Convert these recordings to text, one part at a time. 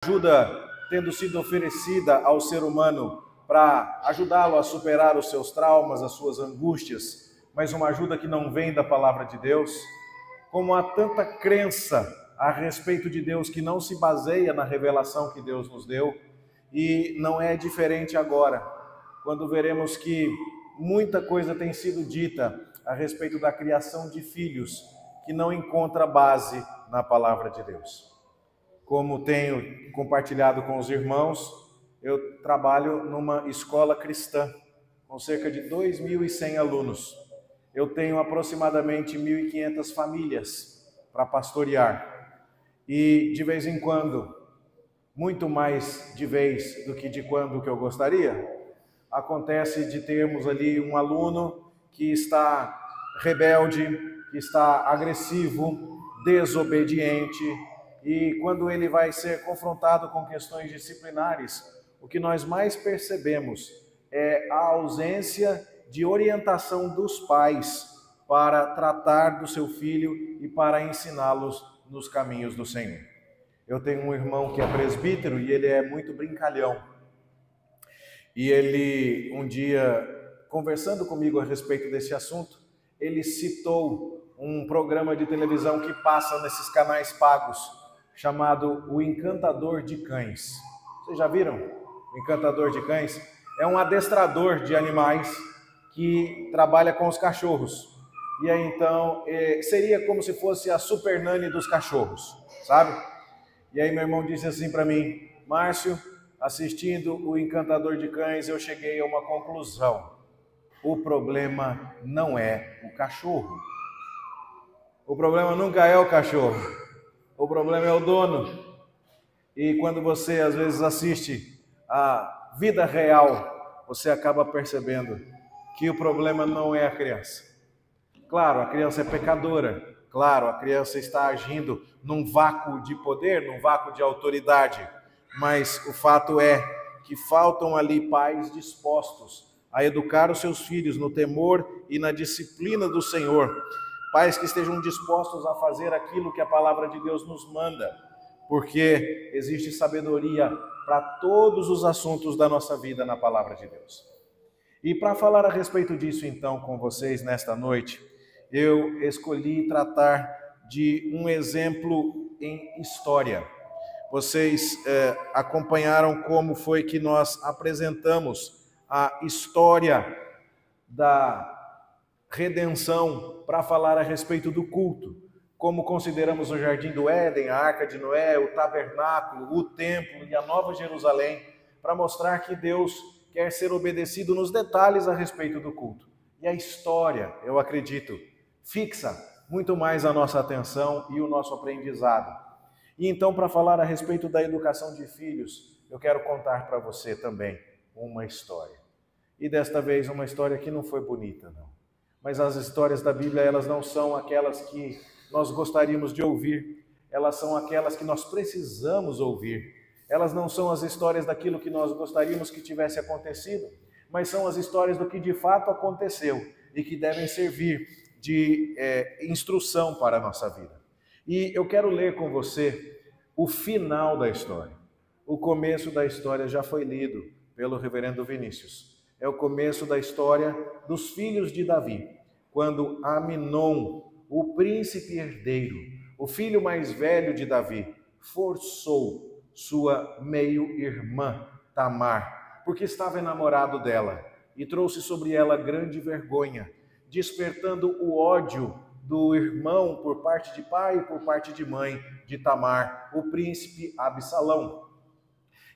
ajuda tendo sido oferecida ao ser humano para ajudá-lo a superar os seus traumas, as suas angústias, mas uma ajuda que não vem da palavra de Deus. Como há tanta crença a respeito de Deus que não se baseia na revelação que Deus nos deu, e não é diferente agora, quando veremos que muita coisa tem sido dita a respeito da criação de filhos que não encontra base na palavra de Deus. Como tenho compartilhado com os irmãos, eu trabalho numa escola cristã, com cerca de 2.100 alunos. Eu tenho aproximadamente 1.500 famílias para pastorear. E, de vez em quando, muito mais de vez do que de quando que eu gostaria, acontece de termos ali um aluno que está rebelde, que está agressivo, desobediente, e quando ele vai ser confrontado com questões disciplinares, o que nós mais percebemos é a ausência de orientação dos pais para tratar do seu filho e para ensiná-los nos caminhos do Senhor. Eu tenho um irmão que é presbítero e ele é muito brincalhão. E ele, um dia, conversando comigo a respeito desse assunto, ele citou um programa de televisão que passa nesses canais pagos, chamado O Encantador de Cães. Vocês já viram o Encantador de Cães? É um adestrador de animais que trabalha com os cachorros. E aí então, seria como se fosse a super nani dos cachorros, sabe? E aí meu irmão disse assim para mim: Márcio, assistindo o Encantador de Cães, eu cheguei a uma conclusão. O problema não é o cachorro. O problema nunca é o cachorro. O problema é o dono. E quando você às vezes assiste a vida real, você acaba percebendo que o problema não é a criança. Claro, a criança é pecadora. Claro, a criança está agindo num vácuo de poder, num vácuo de autoridade. Mas o fato é que faltam ali pais dispostos a educar os seus filhos no temor e na disciplina do Senhor. Pais que estejam dispostos a fazer aquilo que a palavra de Deus nos manda, porque existe sabedoria para todos os assuntos da nossa vida na palavra de Deus. E para falar a respeito disso então com vocês nesta noite, eu escolhi tratar de um exemplo em história. Vocês acompanharam como foi que nós apresentamos a história da redenção para falar a respeito do culto, como consideramos o Jardim do Éden, a Arca de Noé, o tabernáculo, o templo e a Nova Jerusalém, para mostrar que Deus quer ser obedecido nos detalhes a respeito do culto. E a história, eu acredito, fixa muito mais a nossa atenção e o nosso aprendizado. E então, para falar a respeito da educação de filhos, eu quero contar para você também uma história. E desta vez uma história que não foi bonita, não. Mas as histórias da Bíblia, elas não são aquelas que nós gostaríamos de ouvir. Elas são aquelas que nós precisamos ouvir. Elas não são as histórias daquilo que nós gostaríamos que tivesse acontecido, mas são as histórias do que de fato aconteceu e que devem servir de instrução para a nossa vida. E eu quero ler com você o final da história. O começo da história já foi lido pelo reverendo Vinícius. É o começo da história dos filhos de Davi, quando Aminon, o príncipe herdeiro, o filho mais velho de Davi, forçou sua meio-irmã Tamar, porque estava enamorado dela, e trouxe sobre ela grande vergonha, despertando o ódio do irmão por parte de pai e por parte de mãe de Tamar, o príncipe Absalão.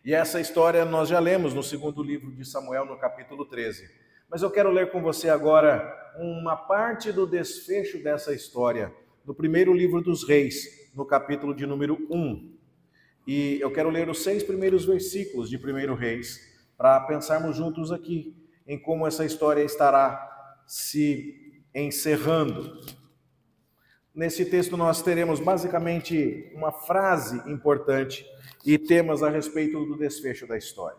E essa história nós já lemos no segundo livro de Samuel, no capítulo 13. Mas eu quero ler com você agora uma parte do desfecho dessa história, do primeiro livro dos Reis, no capítulo de número 1. E eu quero ler os 6 primeiros versículos de 1 Reis, para pensarmos juntos aqui em como essa história estará se encerrando. Nesse texto nós teremos basicamente uma frase importante e temas a respeito do desfecho da história.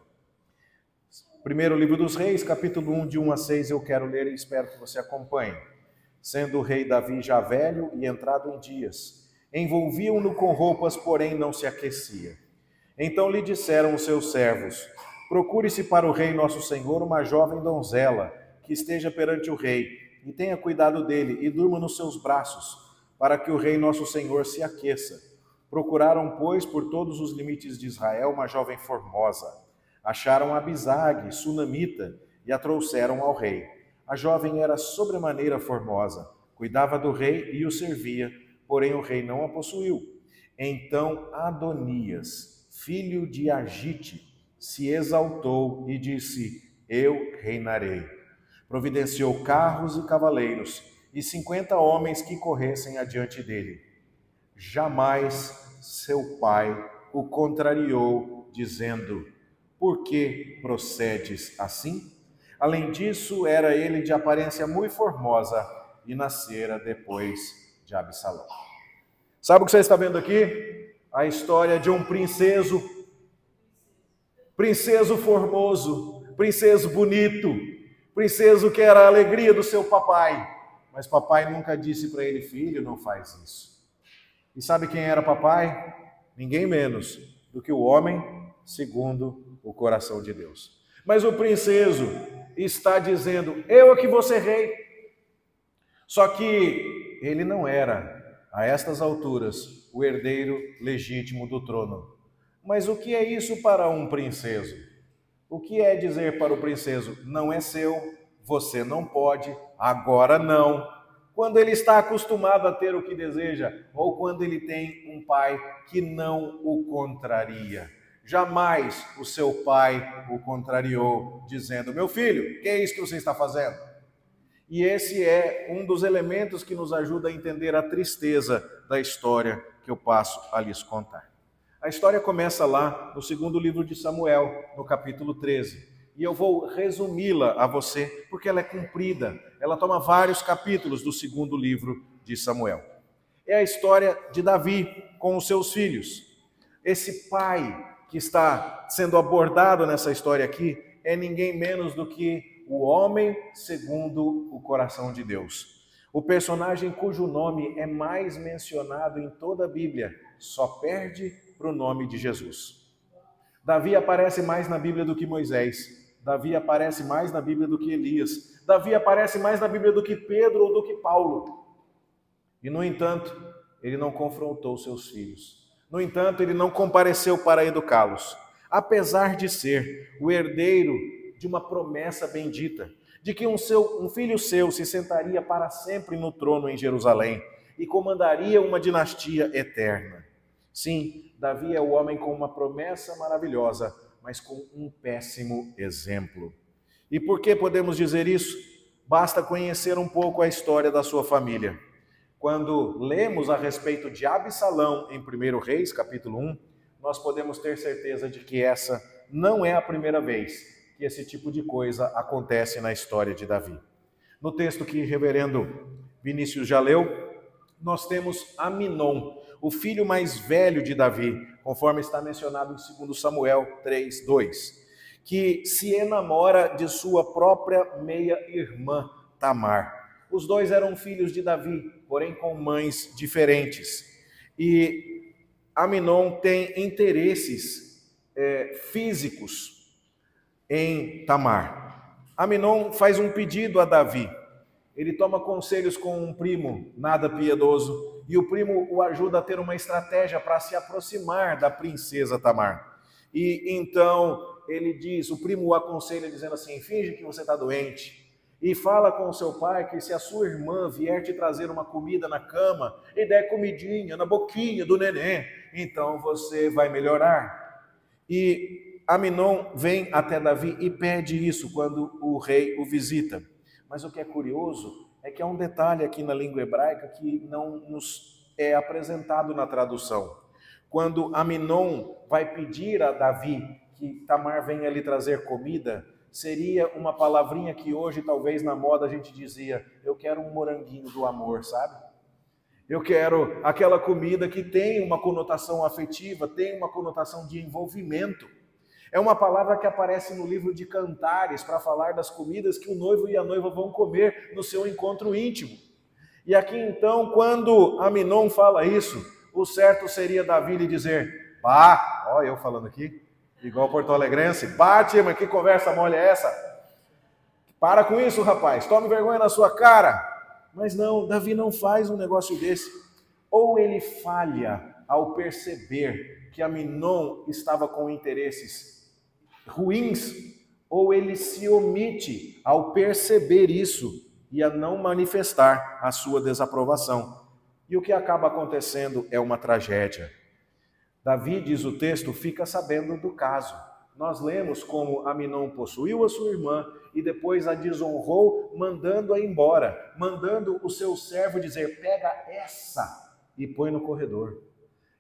Primeiro livro dos Reis, capítulo 1, de 1 a 6, eu quero ler e espero que você acompanhe. Sendo o rei Davi já velho e entrado em dias, envolviam-no com roupas, porém não se aquecia. Então lhe disseram os seus servos: procure-se para o rei nosso senhor uma jovem donzela, que esteja perante o rei, e tenha cuidado dele, e durma nos seus braços, para que o rei nosso senhor se aqueça. Procuraram, pois, por todos os limites de Israel uma jovem formosa. Acharam Abisag, sunamita, e a trouxeram ao rei. A jovem era sobremaneira formosa, cuidava do rei e o servia, porém o rei não a possuiu. Então Adonias, filho de Agite, se exaltou e disse: eu reinarei. Providenciou carros e cavaleiros, e 50 homens que corressem adiante dele. Jamais seu pai o contrariou, dizendo: por que procedes assim? Além disso, era ele de aparência muito formosa e nascera depois de Absalão. Sabe o que você está vendo aqui? A história de um princeso formoso, princeso bonito, princeso que era a alegria do seu papai. Mas papai nunca disse para ele: filho, não faz isso. E sabe quem era papai? Ninguém menos do que o homem segundo o coração de Deus. Mas o princeso está dizendo: eu é que vou ser rei. Só que ele não era, a estas alturas, o herdeiro legítimo do trono. Mas o que é isso para um princeso? O que é dizer para o princeso: não é seu, você não pode, agora não? Quando ele está acostumado a ter o que deseja, ou quando ele tem um pai que não o contraria. Jamais o seu pai o contrariou, dizendo: meu filho, que é isso que você está fazendo? E esse é um dos elementos que nos ajuda a entender a tristeza da história que eu passo a lhes contar. A história começa lá no segundo livro de Samuel, no capítulo 13. E eu vou resumi-la a você, porque ela é comprida. Ela toma vários capítulos do segundo livro de Samuel. É a história de Davi com os seus filhos. Esse pai que está sendo abordado nessa história aqui é ninguém menos do que o homem segundo o coração de Deus. O personagem cujo nome é mais mencionado em toda a Bíblia, só perde para o nome de Jesus. Davi aparece mais na Bíblia do que Moisés. Davi aparece mais na Bíblia do que Elias. Davi aparece mais na Bíblia do que Pedro ou do que Paulo. E, no entanto, ele não confrontou seus filhos. No entanto, ele não compareceu para educá-los. Apesar de ser o herdeiro de uma promessa bendita, de que um filho seu se sentaria para sempre no trono em Jerusalém e comandaria uma dinastia eterna. Sim, Davi é o homem com uma promessa maravilhosa, mas com um péssimo exemplo. E por que podemos dizer isso? Basta conhecer um pouco a história da sua família. Quando lemos a respeito de Absalão em 1 Reis, capítulo 1, nós podemos ter certeza de que essa não é a primeira vez que esse tipo de coisa acontece na história de Davi. No texto que o reverendo Vinícius já leu, nós temos Aminon, o filho mais velho de Davi, conforme está mencionado em 2 Samuel 3:2, que se enamora de sua própria meia-irmã, Tamar. Os dois eram filhos de Davi, porém com mães diferentes. E Aminon tem interesses físicos em Tamar. Aminon faz um pedido a Davi. Ele toma conselhos com um primo nada piedoso e o primo o ajuda a ter uma estratégia para se aproximar da princesa Tamar. E então ele diz, o primo o aconselha dizendo assim: finge que você está doente e fala com o seu pai que se a sua irmã vier te trazer uma comida na cama e der comidinha na boquinha do neném, então você vai melhorar. E Aminon vem até Davi e pede isso quando o rei o visita. Mas o que é curioso é que há um detalhe aqui na língua hebraica que não nos é apresentado na tradução. Quando Aminon vai pedir a Davi que Tamar venha lhe trazer comida, seria uma palavrinha que hoje talvez na moda a gente dizia: eu quero um moranguinho do amor, sabe? Eu quero aquela comida que tem uma conotação afetiva, tem uma conotação de envolvimento. É uma palavra que aparece no livro de Cantares para falar das comidas que o noivo e a noiva vão comer no seu encontro íntimo. E aqui então, quando Aminon fala isso, o certo seria Davi lhe dizer: pá, Olha eu falando aqui, igual Porto Alegrense. Bate, mas que conversa mole é essa? Para com isso, rapaz, tome vergonha na sua cara. Mas não, Davi não faz um negócio desse. Ou ele falha ao perceber que Aminon estava com interesses ruins, ou ele se omite ao perceber isso e a não manifestar a sua desaprovação. E o que acaba acontecendo é uma tragédia. Davi, diz o texto, fica sabendo do caso. Nós lemos como Aminon possuiu a sua irmã e depois a desonrou, mandando-a embora, mandando o seu servo dizer, pega essa e põe no corredor.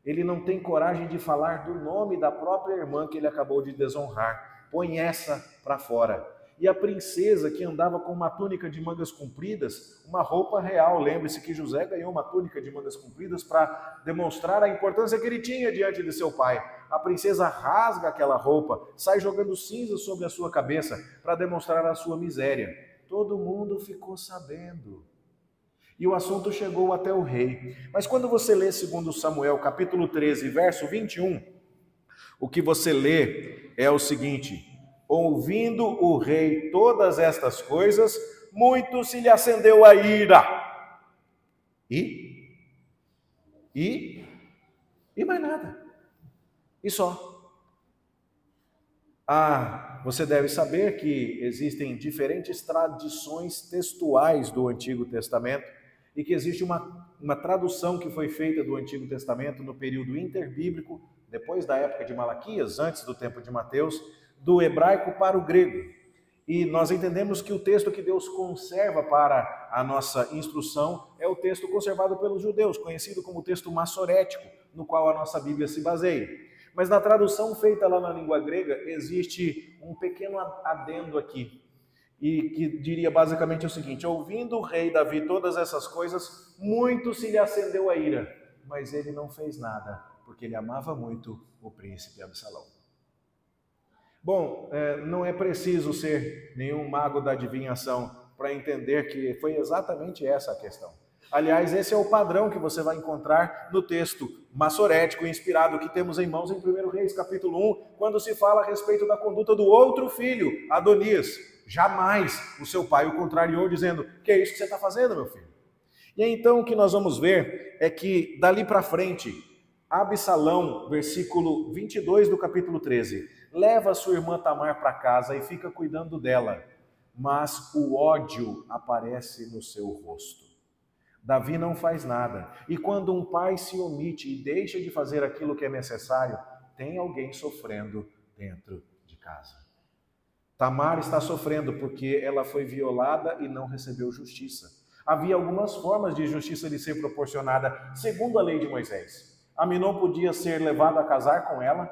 Ele não tem coragem de falar do nome da própria irmã que ele acabou de desonrar. Põe essa para fora. E a princesa que andava com uma túnica de mangas compridas, uma roupa real. Lembre-se que José ganhou uma túnica de mangas compridas para demonstrar a importância que ele tinha diante de seu pai. A princesa rasga aquela roupa, sai jogando cinza sobre a sua cabeça para demonstrar a sua miséria. Todo mundo ficou sabendo. E o assunto chegou até o rei. Mas quando você lê 2 Samuel, capítulo 13, verso 21, o que você lê é o seguinte: ouvindo o rei todas estas coisas, muito se lhe acendeu a ira. E mais nada. E só. Você deve saber que existem diferentes tradições textuais do Antigo Testamento e que existe uma tradução que foi feita do Antigo Testamento no período interbíblico, depois da época de Malaquias, antes do tempo de Mateus, do hebraico para o grego. E nós entendemos que o texto que Deus conserva para a nossa instrução é o texto conservado pelos judeus, conhecido como texto massorético, no qual a nossa Bíblia se baseia. Mas na tradução feita lá na língua grega, existe um pequeno adendo aqui, e que diria basicamente o seguinte: ouvindo o rei Davi todas essas coisas, muito se lhe acendeu a ira, mas ele não fez nada, porque ele amava muito o príncipe Absalão. Bom, não é preciso ser nenhum mago da adivinhação para entender que foi exatamente essa a questão. Aliás, esse é o padrão que você vai encontrar no texto massorético inspirado que temos em mãos em 1 Reis, capítulo 1, quando se fala a respeito da conduta do outro filho, Adonias. Jamais o seu pai o contrariou, dizendo: que é isso que você está fazendo, meu filho? E então o que nós vamos ver é que dali para frente, Absalão, versículo 22 do capítulo 13, leva sua irmã Tamar para casa e fica cuidando dela, mas o ódio aparece no seu rosto. Davi não faz nada, e quando um pai se omite e deixa de fazer aquilo que é necessário, tem alguém sofrendo dentro de casa. Tamar está sofrendo porque ela foi violada e não recebeu justiça. Havia algumas formas de justiça lhe ser proporcionada, segundo a lei de Moisés. Aminon podia ser levado a casar com ela,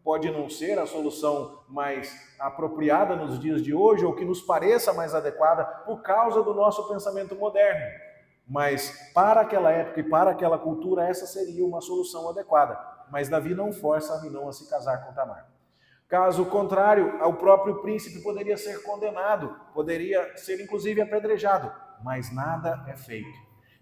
pode não ser a solução mais apropriada nos dias de hoje, ou que nos pareça mais adequada por causa do nosso pensamento moderno. Mas para aquela época e para aquela cultura, essa seria uma solução adequada. Mas Davi não força Aminon a se casar com Tamar. Caso contrário, o próprio príncipe poderia ser condenado, poderia ser inclusive apedrejado, mas nada é feito.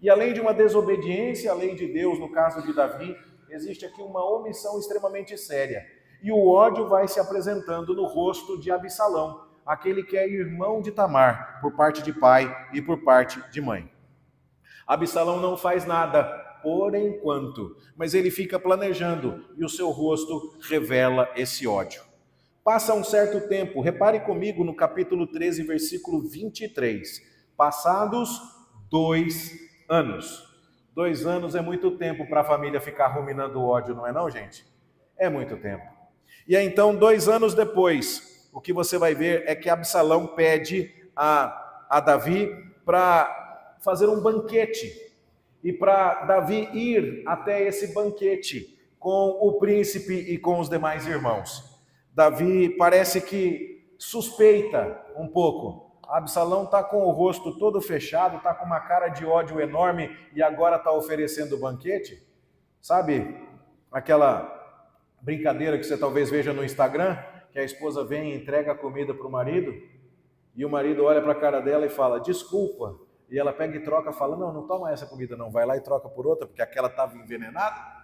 E além de uma desobediência à lei de Deus, no caso de Davi, existe aqui uma omissão extremamente séria. E o ódio vai se apresentando no rosto de Absalão, aquele que é irmão de Tamar, por parte de pai e por parte de mãe. Absalão não faz nada, por enquanto, mas ele fica planejando e o seu rosto revela esse ódio. Passa um certo tempo, repare comigo no capítulo 13, versículo 23. Passados 2 anos. 2 anos é muito tempo para a família ficar ruminando o ódio, não é não, gente? É muito tempo. E aí, então, 2 anos depois, o que você vai ver é que Absalão pede a Davi para fazer um banquete, e para Davi ir até esse banquete com o príncipe e com os demais irmãos. Davi parece que suspeita um pouco. Absalão está com o rosto todo fechado, está com uma cara de ódio enorme e agora está oferecendo o banquete. Sabe aquela brincadeira que você talvez veja no Instagram, que a esposa vem e entrega a comida para o marido, e o marido olha para a cara dela e fala: desculpa. E ela pega e troca, fala: não toma essa comida não, vai lá e troca por outra, porque aquela estava envenenada.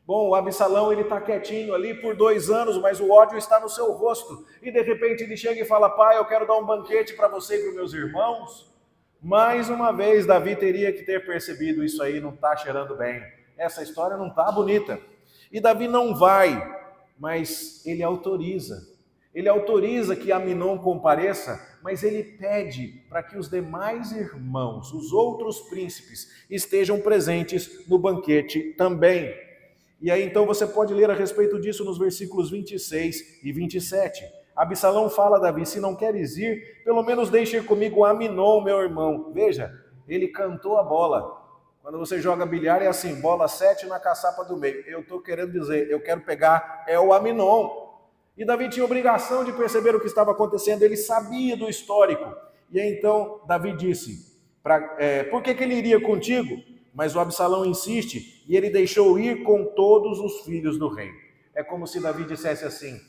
Bom, o Absalão, ele está quietinho ali por 2 anos, mas o ódio está no seu rosto. E de repente ele chega e fala: pai, eu quero dar um banquete para você e para os meus irmãos. Mais uma vez, Davi teria que ter percebido: isso aí não está cheirando bem. Essa história não está bonita. E Davi não vai, mas ele autoriza. Ele autoriza que Aminon compareça, mas ele pede para que os demais irmãos, os outros príncipes, estejam presentes no banquete também. E aí então você pode ler a respeito disso nos versículos 26 e 27. Absalão fala a Davi: se não queres ir, pelo menos deixe ir comigo Aminon, meu irmão. Veja, ele cantou a bola. Quando você joga bilhar é assim, bola 7 na caçapa do meio. Eu estou querendo dizer, eu quero pegar o Aminon. E Davi tinha obrigação de perceber o que estava acontecendo, ele sabia do histórico. E aí então Davi disse: por que ele iria contigo? Mas o Absalão insiste, e ele deixou ir com todos os filhos do rei. É como se Davi dissesse assim: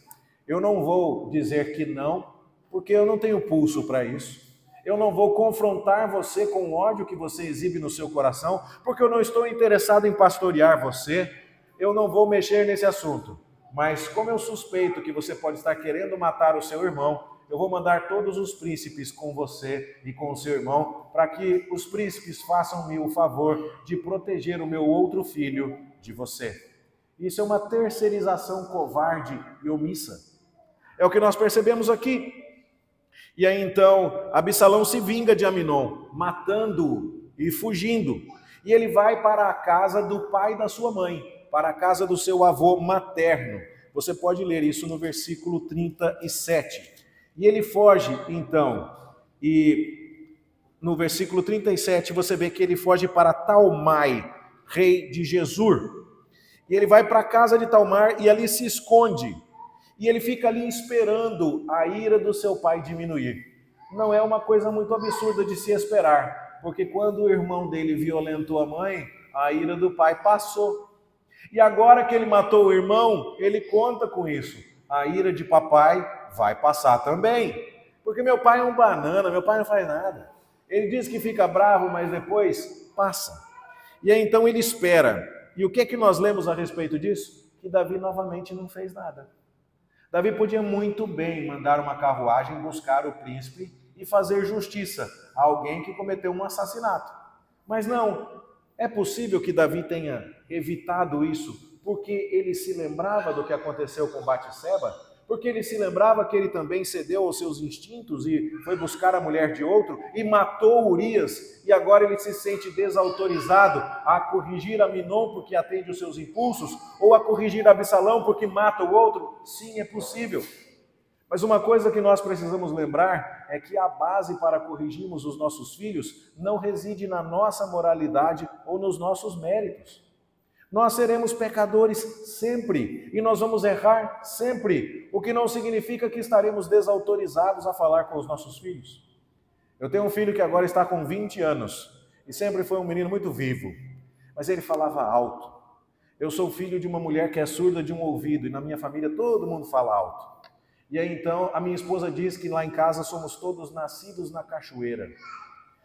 eu não vou dizer que não, porque eu não tenho pulso para isso. Eu não vou confrontar você com o ódio que você exibe no seu coração, porque eu não estou interessado em pastorear você. Eu não vou mexer nesse assunto. Mas como eu suspeito que você pode estar querendo matar o seu irmão, eu vou mandar todos os príncipes com você e com o seu irmão, para que os príncipes façam-me o favor de proteger o meu outro filho de você. Isso é uma terceirização covarde e omissa. É o que nós percebemos aqui. E aí então Absalão se vinga de Aminon, matando-o e fugindo. E ele vai para a casa do pai da sua mãe, para a casa do seu avô materno. Você pode ler isso no versículo 37. E ele foge, então, e no versículo 37 você vê que ele foge para Talmai, rei de Gesur. E ele vai para a casa de Talmai e ali se esconde. E ele fica ali esperando a ira do seu pai diminuir. Não é uma coisa muito absurda de se esperar, porque quando o irmão dele violentou a mãe, a ira do pai passou. E agora que ele matou o irmão, ele conta com isso. A ira de papai vai passar também. Porque meu pai é um banana, meu pai não faz nada. Ele diz que fica bravo, mas depois passa. E aí então ele espera. E o que é que nós lemos a respeito disso? Que Davi novamente não fez nada. Davi podia muito bem mandar uma carruagem buscar o príncipe e fazer justiça a alguém que cometeu um assassinato. Mas não, é possível que Davi tenha evitado isso porque ele se lembrava do que aconteceu com Batseba, porque ele se lembrava que ele também cedeu aos seus instintos e foi buscar a mulher de outro e matou Urias, e agora ele se sente desautorizado a corrigir Aminon porque atende os seus impulsos, ou a corrigir Absalão porque mata o outro. Sim, é possível. Mas uma coisa que nós precisamos lembrar é que a base para corrigirmos os nossos filhos não reside na nossa moralidade ou nos nossos méritos. Nós seremos pecadores sempre e nós vamos errar sempre, o que não significa que estaremos desautorizados a falar com os nossos filhos. Eu tenho um filho que agora está com 20 anos e sempre foi um menino muito vivo, mas ele falava alto. Eu sou filho de uma mulher que é surda de um ouvido e na minha família todo mundo fala alto. E aí então a minha esposa diz que lá em casa somos todos nascidos na cachoeira.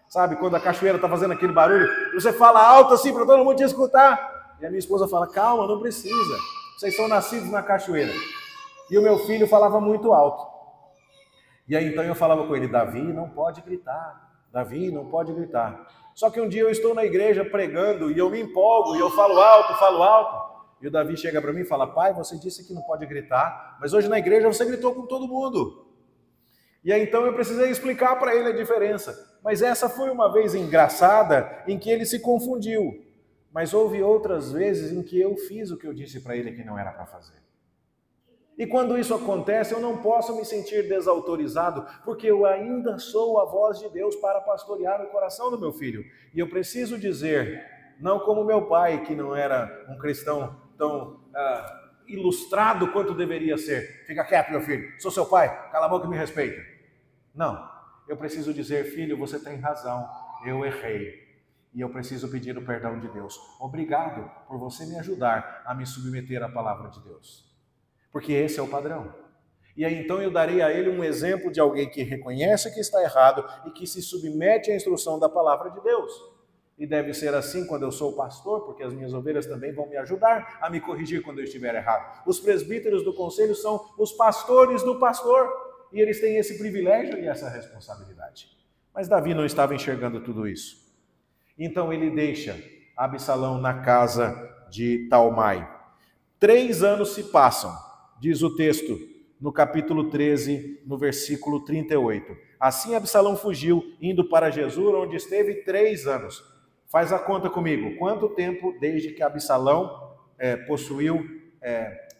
Sabe, quando a cachoeira está fazendo aquele barulho, você fala alto assim para todo mundo te escutar. E a minha esposa fala: calma, não precisa, vocês são nascidos na cachoeira. E o meu filho falava muito alto. E aí então eu falava com ele: Davi, não pode gritar, Davi, não pode gritar. Só que um dia eu estou na igreja pregando e eu me empolgo e eu falo alto. E o Davi chega para mim e fala: pai, você disse que não pode gritar, mas hoje na igreja você gritou com todo mundo. E aí então eu precisei explicar para ele a diferença. Mas essa foi uma vez engraçada em que ele se confundiu. Mas houve outras vezes em que eu fiz o que eu disse para ele que não era para fazer. E quando isso acontece, eu não posso me sentir desautorizado, porque eu ainda sou a voz de Deus para pastorear o coração do meu filho. E eu preciso dizer, não como meu pai, que não era um cristão tão ilustrado quanto deveria ser. Fica quieto, meu filho, sou seu pai, cala a boca e me respeita. Não, eu preciso dizer: filho, você tem razão, eu errei. E eu preciso pedir o perdão de Deus. Obrigado por você me ajudar a me submeter à palavra de Deus. Porque esse é o padrão. E aí então eu darei a ele um exemplo de alguém que reconhece que está errado e que se submete à instrução da palavra de Deus. E deve ser assim quando eu sou pastor, porque as minhas ovelhas também vão me ajudar a me corrigir quando eu estiver errado. Os presbíteros do conselho são os pastores do pastor, e eles têm esse privilégio e essa responsabilidade. Mas Davi não estava enxergando tudo isso. Então ele deixa Absalão na casa de Talmai. 3 anos se passam, diz o texto, no capítulo 13, no versículo 38. Assim Absalão fugiu, indo para Gesur, onde esteve 3 anos. Faz a conta comigo. Quanto tempo desde que Absalão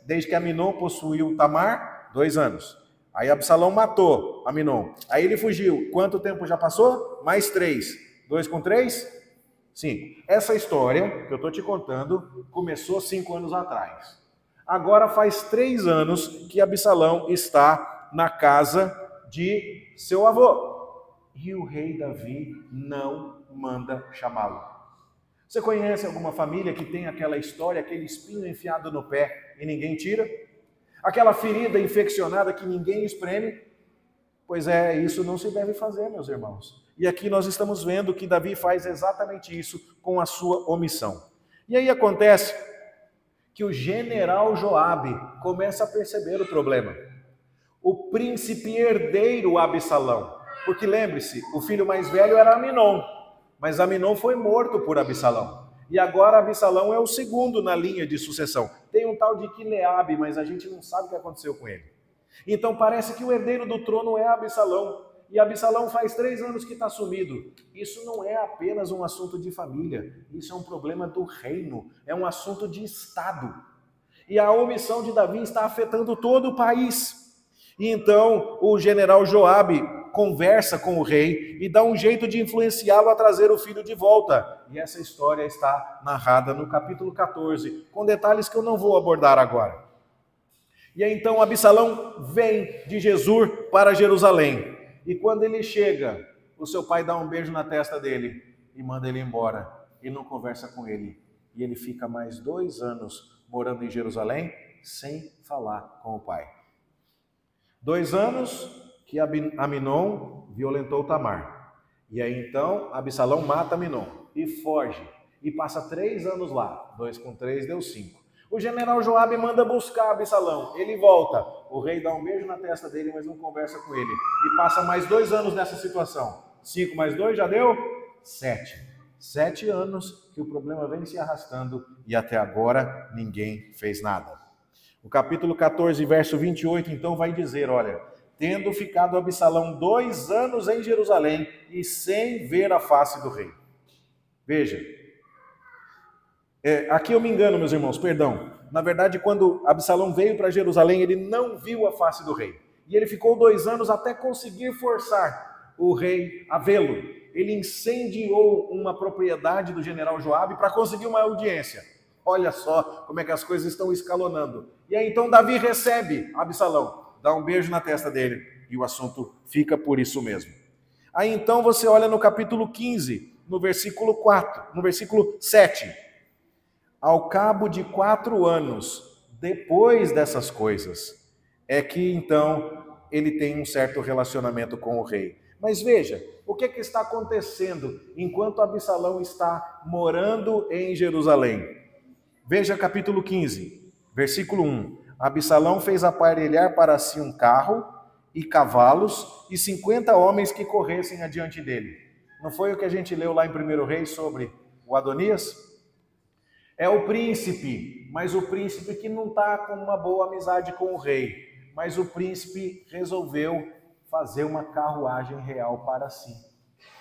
desde que Aminon possuiu Tamar? 2 anos. Aí Absalão matou Aminon. Aí ele fugiu. Quanto tempo já passou? Mais 3. 2 com 3? 5. Essa história que eu estou te contando começou 5 anos atrás. Agora faz 3 anos que Absalão está na casa de seu avô. E o rei Davi não manda chamá-lo. Você conhece alguma família que tem aquela história, aquele espinho enfiado no pé e ninguém tira? Aquela ferida infeccionada que ninguém espreme? Pois é, isso não se deve fazer, meus irmãos. E aqui nós estamos vendo que Davi faz exatamente isso com a sua omissão. E aí acontece que o general Joabe começa a perceber o problema. O príncipe herdeiro Absalão, porque lembre-se, o filho mais velho era Aminon, mas Aminon foi morto por Absalão. E agora Absalão é o segundo na linha de sucessão. Tem um tal de Quileabe, mas a gente não sabe o que aconteceu com ele. Então parece que o herdeiro do trono é Absalão. E Absalão faz 3 anos que está sumido. Isso não é apenas um assunto de família. Isso é um problema do reino. É um assunto de Estado. E a omissão de Davi está afetando todo o país. E então o general Joabe conversa com o rei e dá um jeito de influenciá-lo a trazer o filho de volta. E essa história está narrada no capítulo 14, com detalhes que eu não vou abordar agora. E aí então Absalão vem de Gesur para Jerusalém. E quando ele chega, o seu pai dá um beijo na testa dele e manda ele embora. E não conversa com ele. E ele fica mais 2 anos morando em Jerusalém sem falar com o pai. 2 anos que Aminon violentou Tamar. E aí então Absalão mata Aminon e foge. E passa 3 anos lá. 2 com 3 deu 5. O general Joabe manda buscar Absalão. Ele volta. O rei dá um beijo na testa dele, mas não conversa com ele. E passa mais 2 anos nessa situação. 5 mais 2 já deu 7. 7 anos que o problema vem se arrastando e até agora ninguém fez nada. O capítulo 14, verso 28, então vai dizer, olha, tendo ficado Absalão 2 anos em Jerusalém e sem ver a face do rei. Veja, aqui eu me engano, meus irmãos, perdão. Na verdade, quando Absalão veio para Jerusalém, ele não viu a face do rei. E ele ficou 2 anos até conseguir forçar o rei a vê-lo. Ele incendiou uma propriedade do general Joabe para conseguir uma audiência. Olha só como é que as coisas estão escalonando. E aí então Davi recebe Absalão, dá um beijo na testa dele e o assunto fica por isso mesmo. Aí então você olha no capítulo 15, no versículo 4, no versículo 7. Ao cabo de 4 anos, depois dessas coisas, é que então ele tem um certo relacionamento com o rei. Mas veja, o que está acontecendo enquanto Absalão está morando em Jerusalém? Veja capítulo 15, versículo 1. Absalão fez aparelhar para si um carro e cavalos e 50 homens que corressem adiante dele. Não foi o que a gente leu lá em 1 Reis sobre o Adonias? É o príncipe, mas o príncipe que não está com uma boa amizade com o rei. Mas o príncipe resolveu fazer uma carruagem real para si.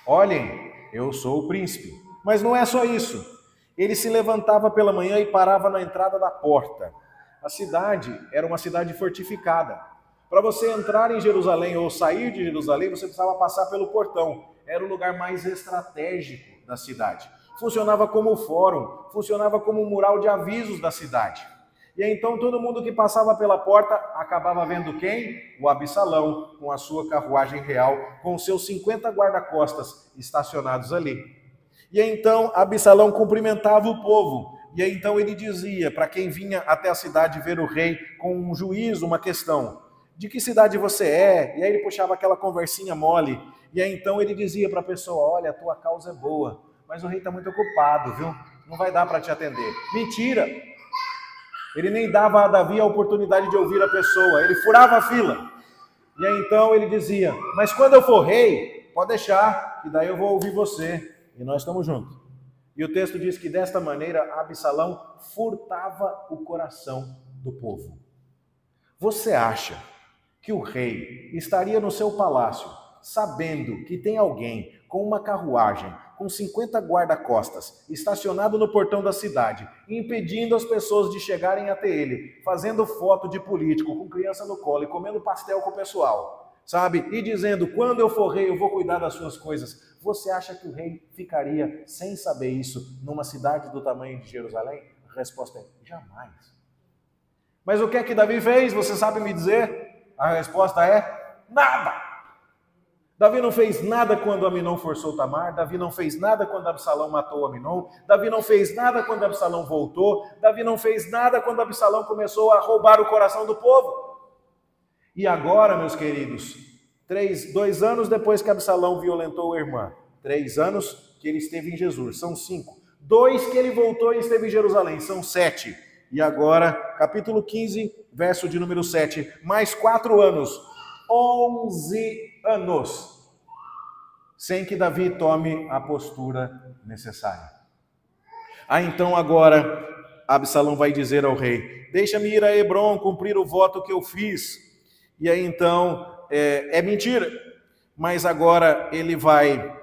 Olhem, eu sou o príncipe. Mas não é só isso. Ele se levantava pela manhã e parava na entrada da porta. A cidade era uma cidade fortificada. Para você entrar em Jerusalém ou sair de Jerusalém, você precisava passar pelo portão. Era o lugar mais estratégico da cidade. Funcionava como fórum, funcionava como mural de avisos da cidade. E aí, então todo mundo que passava pela porta acabava vendo quem? O Absalão, com a sua carruagem real, com seus 50 guarda-costas estacionados ali. E aí, então Absalão cumprimentava o povo. E aí então ele dizia para quem vinha até a cidade ver o rei com um juízo, uma questão: de que cidade você é? E aí ele puxava aquela conversinha mole. E aí então ele dizia para a pessoa: olha, a tua causa é boa, mas o rei está muito ocupado, viu? Não vai dar para te atender. Mentira! Ele nem dava a Davi a oportunidade de ouvir a pessoa, ele furava a fila. E aí então ele dizia, mas quando eu for rei, pode deixar, que daí eu vou ouvir você. E nós estamos juntos. E o texto diz que desta maneira Absalão furtava o coração do povo. Você acha que o rei estaria no seu palácio, sabendo que tem alguém com uma carruagem, com 50 guarda-costas, estacionado no portão da cidade, impedindo as pessoas de chegarem até ele, fazendo foto de político, com criança no colo e comendo pastel com o pessoal, sabe? E dizendo, quando eu for rei, eu vou cuidar das suas coisas. Você acha que o rei ficaria sem saber isso numa cidade do tamanho de Jerusalém? A resposta é, jamais. Mas o que é que Davi fez? Você sabe me dizer? A resposta é, nada. Davi não fez nada quando Aminon forçou Tamar, Davi não fez nada quando Absalão matou Aminon, Davi não fez nada quando Absalão voltou, Davi não fez nada quando Absalão começou a roubar o coração do povo. E agora, meus queridos, 2 anos depois que Absalão violentou a irmã, 3 anos que ele esteve em Jesus, são 5. 2 que ele voltou e esteve em Jerusalém, são 7. E agora, capítulo 15, verso de número 7, mais 4 anos, 11 anos, sem que Davi tome a postura necessária. Então agora, Absalão vai dizer ao rei, deixa-me ir a Hebrom cumprir o voto que eu fiz. E aí então, é mentira, mas agora ele vai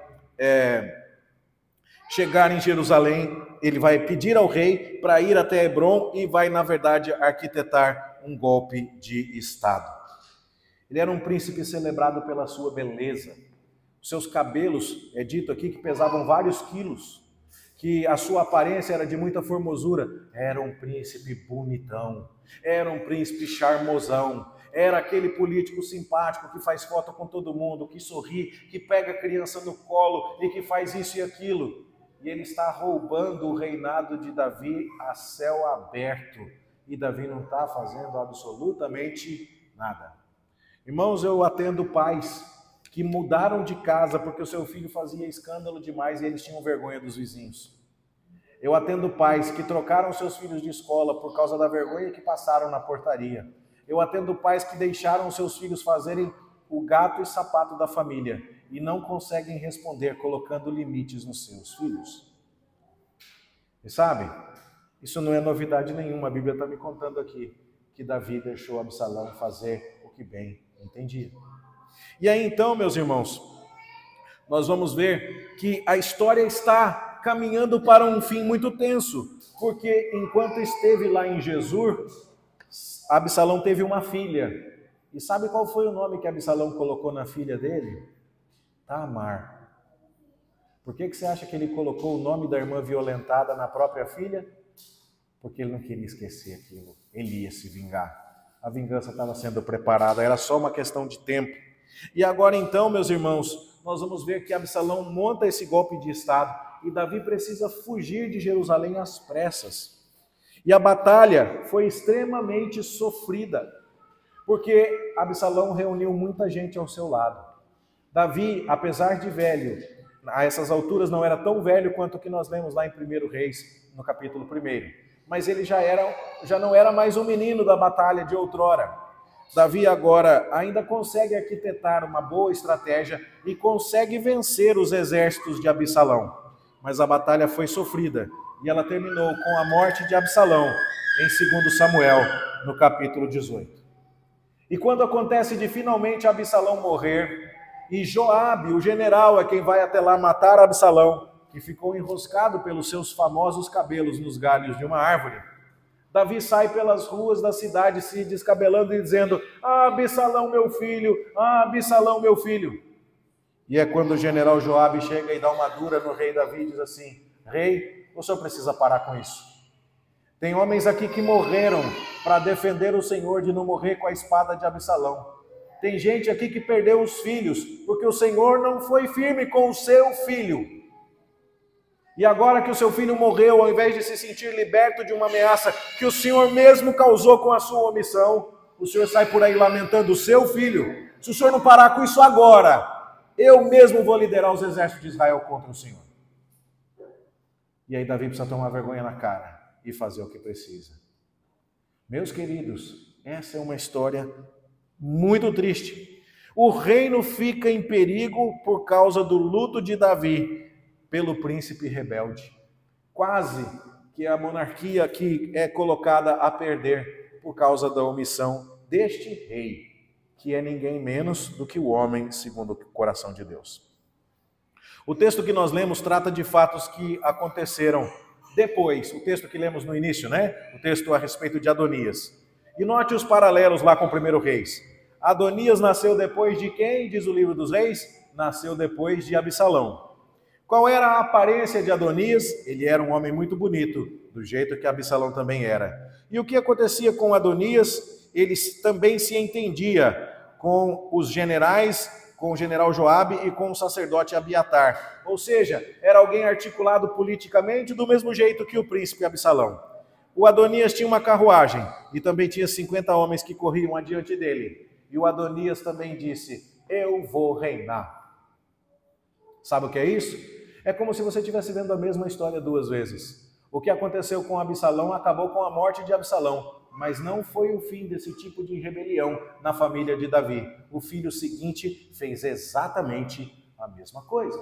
chegar em Jerusalém, ele vai pedir ao rei para ir até Hebrom e vai, na verdade, arquitetar um golpe de Estado. Ele era um príncipe celebrado pela sua beleza. Os seus cabelos, é dito aqui, que pesavam vários quilos, que a sua aparência era de muita formosura. Era um príncipe bonitão, era um príncipe charmosão, era aquele político simpático que faz foto com todo mundo, que sorri, que pega a criança no colo e que faz isso e aquilo. E ele está roubando o reinado de Davi a céu aberto. E Davi não está fazendo absolutamente nada. Irmãos, eu atendo pais que mudaram de casa porque o seu filho fazia escândalo demais e eles tinham vergonha dos vizinhos. Eu atendo pais que trocaram seus filhos de escola por causa da vergonha que passaram na portaria. Eu atendo pais que deixaram seus filhos fazerem o gato e sapato da família e não conseguem responder colocando limites nos seus filhos. E sabe, isso não é novidade nenhuma, a Bíblia está me contando aqui que Davi deixou Absalão fazer o que bem entendia. E aí então, meus irmãos, nós vamos ver que a história está caminhando para um fim muito tenso, porque enquanto esteve lá em Jesus, Absalão teve uma filha. E sabe qual foi o nome que Absalão colocou na filha dele? Tamar. Por que você acha que ele colocou o nome da irmã violentada na própria filha? Porque ele não queria esquecer aquilo, ele ia se vingar. A vingança estava sendo preparada, era só uma questão de tempo. E agora então, meus irmãos, nós vamos ver que Absalão monta esse golpe de Estado e Davi precisa fugir de Jerusalém às pressas. E a batalha foi extremamente sofrida, porque Absalão reuniu muita gente ao seu lado. Davi, apesar de velho, a essas alturas não era tão velho quanto o que nós lemos lá em 1 Reis, no capítulo 1. Mas ele já não era mais um menino da batalha de outrora. Davi agora ainda consegue arquitetar uma boa estratégia e consegue vencer os exércitos de Absalão. Mas a batalha foi sofrida e ela terminou com a morte de Absalão em 2 Samuel, no capítulo 18. E quando acontece de finalmente Absalão morrer, e Joabe, o general, é quem vai até lá matar Absalão, que ficou enroscado pelos seus famosos cabelos nos galhos de uma árvore, Davi sai pelas ruas da cidade se descabelando e dizendo, ah, Absalão meu filho, ah, Absalão meu filho. E é quando o general Joabe chega e dá uma dura no rei Davi e diz assim, rei, o senhor precisa parar com isso. Tem homens aqui que morreram para defender o Senhor de não morrer com a espada de Absalão. Tem gente aqui que perdeu os filhos porque o Senhor não foi firme com o seu filho. E agora que o seu filho morreu, ao invés de se sentir liberto de uma ameaça que o Senhor mesmo causou com a sua omissão, o Senhor sai por aí lamentando o seu filho. Se o Senhor não parar com isso agora, eu mesmo vou liderar os exércitos de Israel contra o Senhor. E aí Davi precisa tomar vergonha na cara e fazer o que precisa. Meus queridos, essa é uma história muito triste. O reino fica em perigo por causa do luto de Davi pelo príncipe rebelde. Quase que a monarquia aqui é colocada a perder por causa da omissão deste rei, que é ninguém menos do que o homem segundo o coração de Deus. O texto que nós lemos trata de fatos que aconteceram depois, o texto que lemos no início, né? O texto a respeito de Adonias. E note os paralelos lá com o primeiro Reis. Adonias nasceu depois de quem, diz o livro dos Reis? Nasceu depois de Absalão. Qual era a aparência de Adonias? Ele era um homem muito bonito, do jeito que Absalão também era. E o que acontecia com Adonias? Ele também se entendia com os generais, com o general Joabe e com o sacerdote Abiatar. Ou seja, era alguém articulado politicamente do mesmo jeito que o príncipe Absalão. O Adonias tinha uma carruagem e também tinha 50 homens que corriam adiante dele. E o Adonias também disse, eu vou reinar. Sabe o que é isso? É como se você estivesse vendo a mesma história duas vezes. O que aconteceu com Absalão acabou com a morte de Absalão, mas não foi o fim desse tipo de rebelião na família de Davi. O filho seguinte fez exatamente a mesma coisa.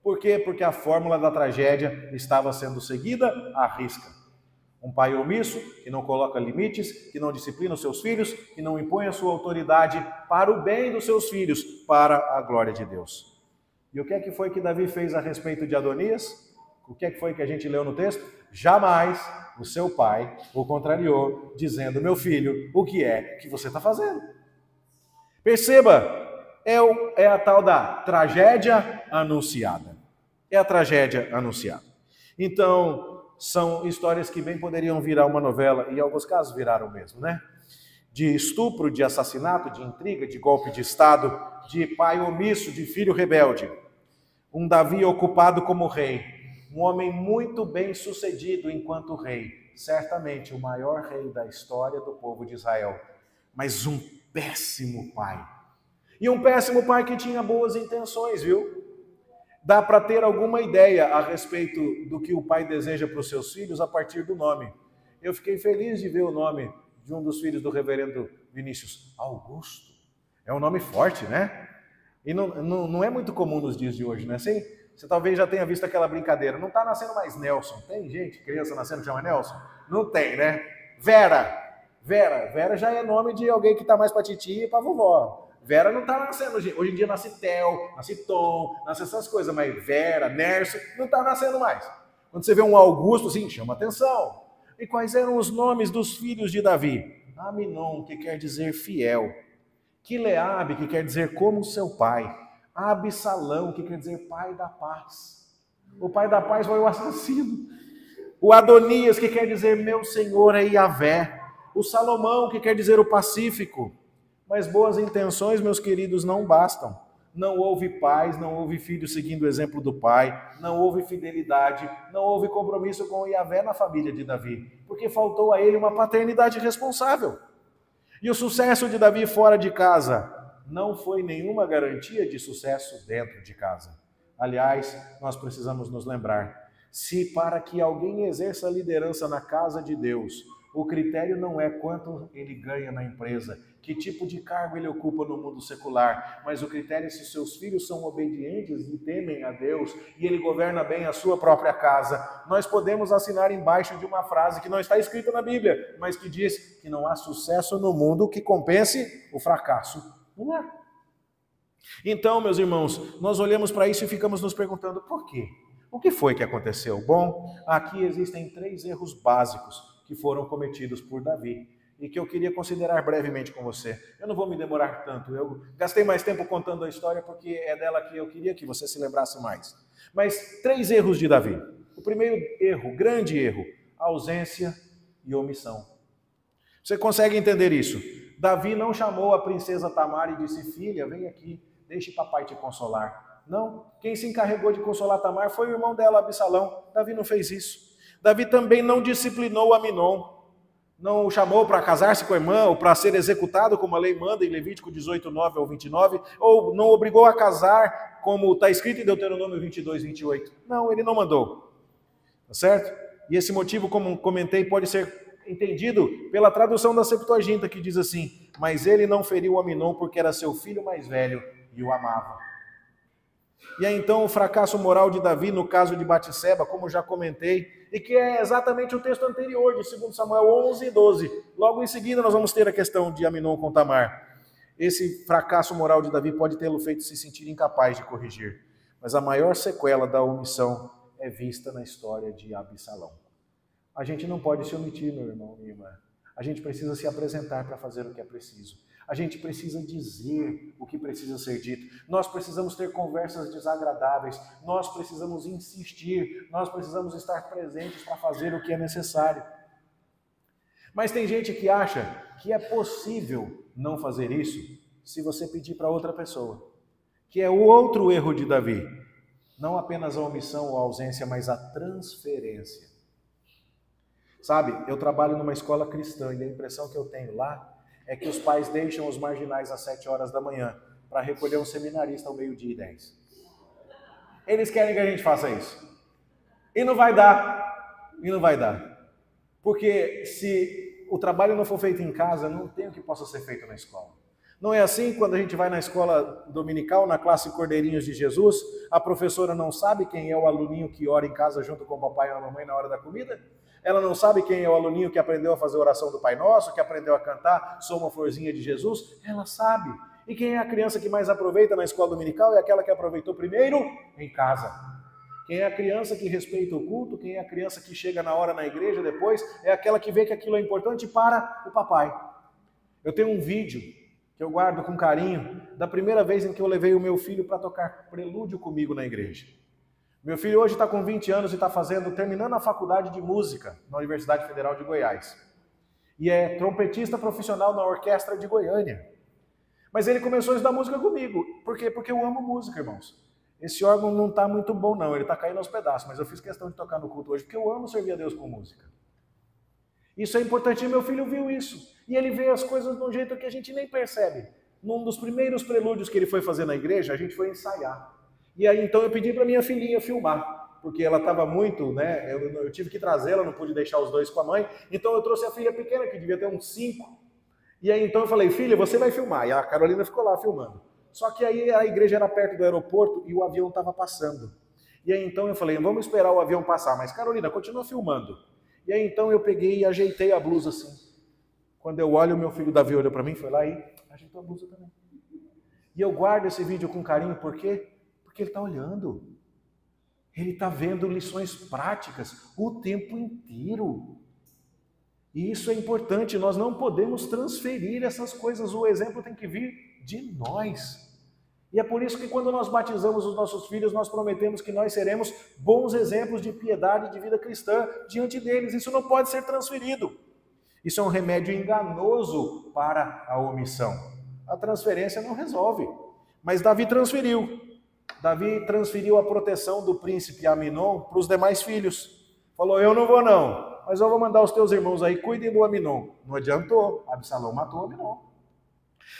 Por quê? Porque a fórmula da tragédia estava sendo seguida à risca. Um pai omisso, que não coloca limites, que não disciplina os seus filhos, que não impõe a sua autoridade para o bem dos seus filhos, para a glória de Deus. E o que é que foi que Davi fez a respeito de Adonias? O que é que foi que a gente leu no texto? Jamais o seu pai o contrariou, dizendo, meu filho, o que é que você está fazendo? Perceba, é a tal da tragédia anunciada. É a tragédia anunciada. Então, são histórias que bem poderiam virar uma novela, e em alguns casos viraram mesmo, né? De estupro, de assassinato, de intriga, de golpe de Estado, de pai omisso, de filho rebelde. Um Davi ocupado como rei, um homem muito bem sucedido enquanto rei, certamente o maior rei da história do povo de Israel, mas um péssimo pai. E um péssimo pai que tinha boas intenções, viu? Dá para ter alguma ideia a respeito do que o pai deseja para os seus filhos a partir do nome. Eu fiquei feliz de ver o nome de um dos filhos do reverendo Vinícius, Augusto. É um nome forte, né? E não é muito comum nos dias de hoje, não é assim? Você talvez já tenha visto aquela brincadeira. Não está nascendo mais Nelson. Tem gente, criança nascendo que chama Nelson? Não tem, né? Vera já é nome de alguém que está mais para titia e para vovó. Vera não está nascendo. Hoje em dia nasce Theo, nasce Tom, nasce essas coisas. Mas Vera, Nerso, não está nascendo mais. Quando você vê um Augusto, assim, chama atenção. E quais eram os nomes dos filhos de Davi? Aminon, que quer dizer fiel. Quileabe, que quer dizer como seu pai. Absalão, que quer dizer pai da paz. O pai da paz foi o assassino. O Adonias, que quer dizer meu Senhor é Yahvé. O Salomão, que quer dizer o pacífico. Mas boas intenções, meus queridos, não bastam. Não houve pais, não houve filhos seguindo o exemplo do pai, não houve fidelidade, não houve compromisso com o Yahvé na família de Davi, porque faltou a ele uma paternidade responsável. E o sucesso de Davi fora de casa não foi nenhuma garantia de sucesso dentro de casa. Aliás, nós precisamos nos lembrar, se para que alguém exerça liderança na casa de Deus, o critério não é quanto ele ganha na empresa, que tipo de cargo ele ocupa no mundo secular, mas o critério é se seus filhos são obedientes e temem a Deus e ele governa bem a sua própria casa. Nós podemos assinar embaixo de uma frase que não está escrita na Bíblia, mas que diz que não há sucesso no mundo que compense o fracasso. Não é? Então, meus irmãos, nós olhamos para isso e ficamos nos perguntando por quê? O que foi que aconteceu? Bom, aqui existem 3 erros básicos que foram cometidos por Davi e que eu queria considerar brevemente com você. Eu não vou me demorar tanto, eu gastei mais tempo contando a história porque é dela que eu queria que você se lembrasse mais. Mas 3 erros de Davi. O primeiro erro, grande erro, ausência e omissão. Você consegue entender isso? Davi não chamou a princesa Tamar e disse, filha, vem aqui, deixe papai te consolar. Não, quem se encarregou de consolar Tamar foi o irmão dela, Absalão. Davi não fez isso. Davi também não disciplinou Aminon, não o chamou para casar-se com a irmã, ou para ser executado, como a lei manda em Levítico 18, 9 ao 29, ou não obrigou a casar, como está escrito em Deuteronômio 22, 28. Não, ele não mandou. Tá certo? E esse motivo, como comentei, pode ser entendido pela tradução da Septuaginta, que diz assim: mas ele não feriu Aminon porque era seu filho mais velho e o amava. E aí então o fracasso moral de Davi no caso de Batseba, como já comentei, e que é exatamente o texto anterior de 2 Samuel 11 e 12. Logo em seguida nós vamos ter a questão de Aminon com Tamar. Esse fracasso moral de Davi pode tê-lo feito se sentir incapaz de corrigir. Mas a maior sequela da omissão é vista na história de Absalão. A gente não pode se omitir, meu irmão, minha irmã. A gente precisa se apresentar para fazer o que é preciso. A gente precisa dizer o que precisa ser dito. Nós precisamos ter conversas desagradáveis. Nós precisamos insistir. Nós precisamos estar presentes para fazer o que é necessário. Mas tem gente que acha que é possível não fazer isso se você pedir para outra pessoa. Que é o outro erro de Davi. Não apenas a omissão ou a ausência, mas a transferência. Sabe, eu trabalho numa escola cristã e a impressão que eu tenho lá é que os pais deixam os marginais às 7 horas da manhã para recolher um seminarista ao 12:10. Eles querem que a gente faça isso. E não vai dar. E não vai dar. Porque se o trabalho não for feito em casa, não tem o que possa ser feito na escola. Não é assim quando a gente vai na escola dominical, na classe Cordeirinhos de Jesus, a professora não sabe quem é o aluninho que ora em casa junto com o papai e a mamãe na hora da comida? Ela não sabe quem é o aluninho que aprendeu a fazer a oração do Pai Nosso, que aprendeu a cantar Sou uma florzinha de Jesus? Ela sabe. E quem é a criança que mais aproveita na escola dominical é aquela que aproveitou primeiro em casa. Quem é a criança que respeita o culto, quem é a criança que chega na hora na igreja depois, é aquela que vê que aquilo é importante para o papai. Eu tenho um vídeo que eu guardo com carinho da primeira vez em que eu levei o meu filho para tocar prelúdio comigo na igreja. Meu filho hoje está com 20 anos e está terminando a faculdade de música na Universidade Federal de Goiás. E é trompetista profissional na Orquestra de Goiânia. Mas ele começou a estudar música comigo. Por quê? Porque eu amo música, irmãos. Esse órgão não está muito bom não, ele está caindo aos pedaços, mas eu fiz questão de tocar no culto hoje porque eu amo servir a Deus com música. Isso é importante e meu filho viu isso. E ele vê as coisas de um jeito que a gente nem percebe. Num dos primeiros prelúdios que ele foi fazer na igreja, a gente foi ensaiar. E aí então eu pedi para minha filhinha filmar, porque ela estava muito, né? Eu tive que trazê-la, não pude deixar os dois com a mãe. Então eu trouxe a filha pequena, que devia ter uns 5. E aí então eu falei, filha, você vai filmar. E a Carolina ficou lá filmando. Só que aí a igreja era perto do aeroporto e o avião estava passando. E aí então eu falei, vamos esperar o avião passar. Mas Carolina, continua filmando. E aí então eu peguei e ajeitei a blusa assim. Quando eu olho, o meu filho Davi olhou para mim, foi lá e ajeitou a blusa também. E eu guardo esse vídeo com carinho, por quê? Porque ele está olhando. Ele está vendo lições práticas o tempo inteiro. E isso é importante, nós não podemos transferir essas coisas, o exemplo tem que vir de nós. E é por isso que quando nós batizamos os nossos filhos, nós prometemos que nós seremos bons exemplos de piedade e de vida cristã diante deles. Isso não pode ser transferido. Isso é um remédio enganoso para a omissão. A transferência não resolve. Mas Davi transferiu. Davi transferiu a proteção do príncipe Aminon para os demais filhos. Falou, eu não vou não, mas eu vou mandar os teus irmãos aí, cuidem do Aminon. Não adiantou, Absalão matou Aminon.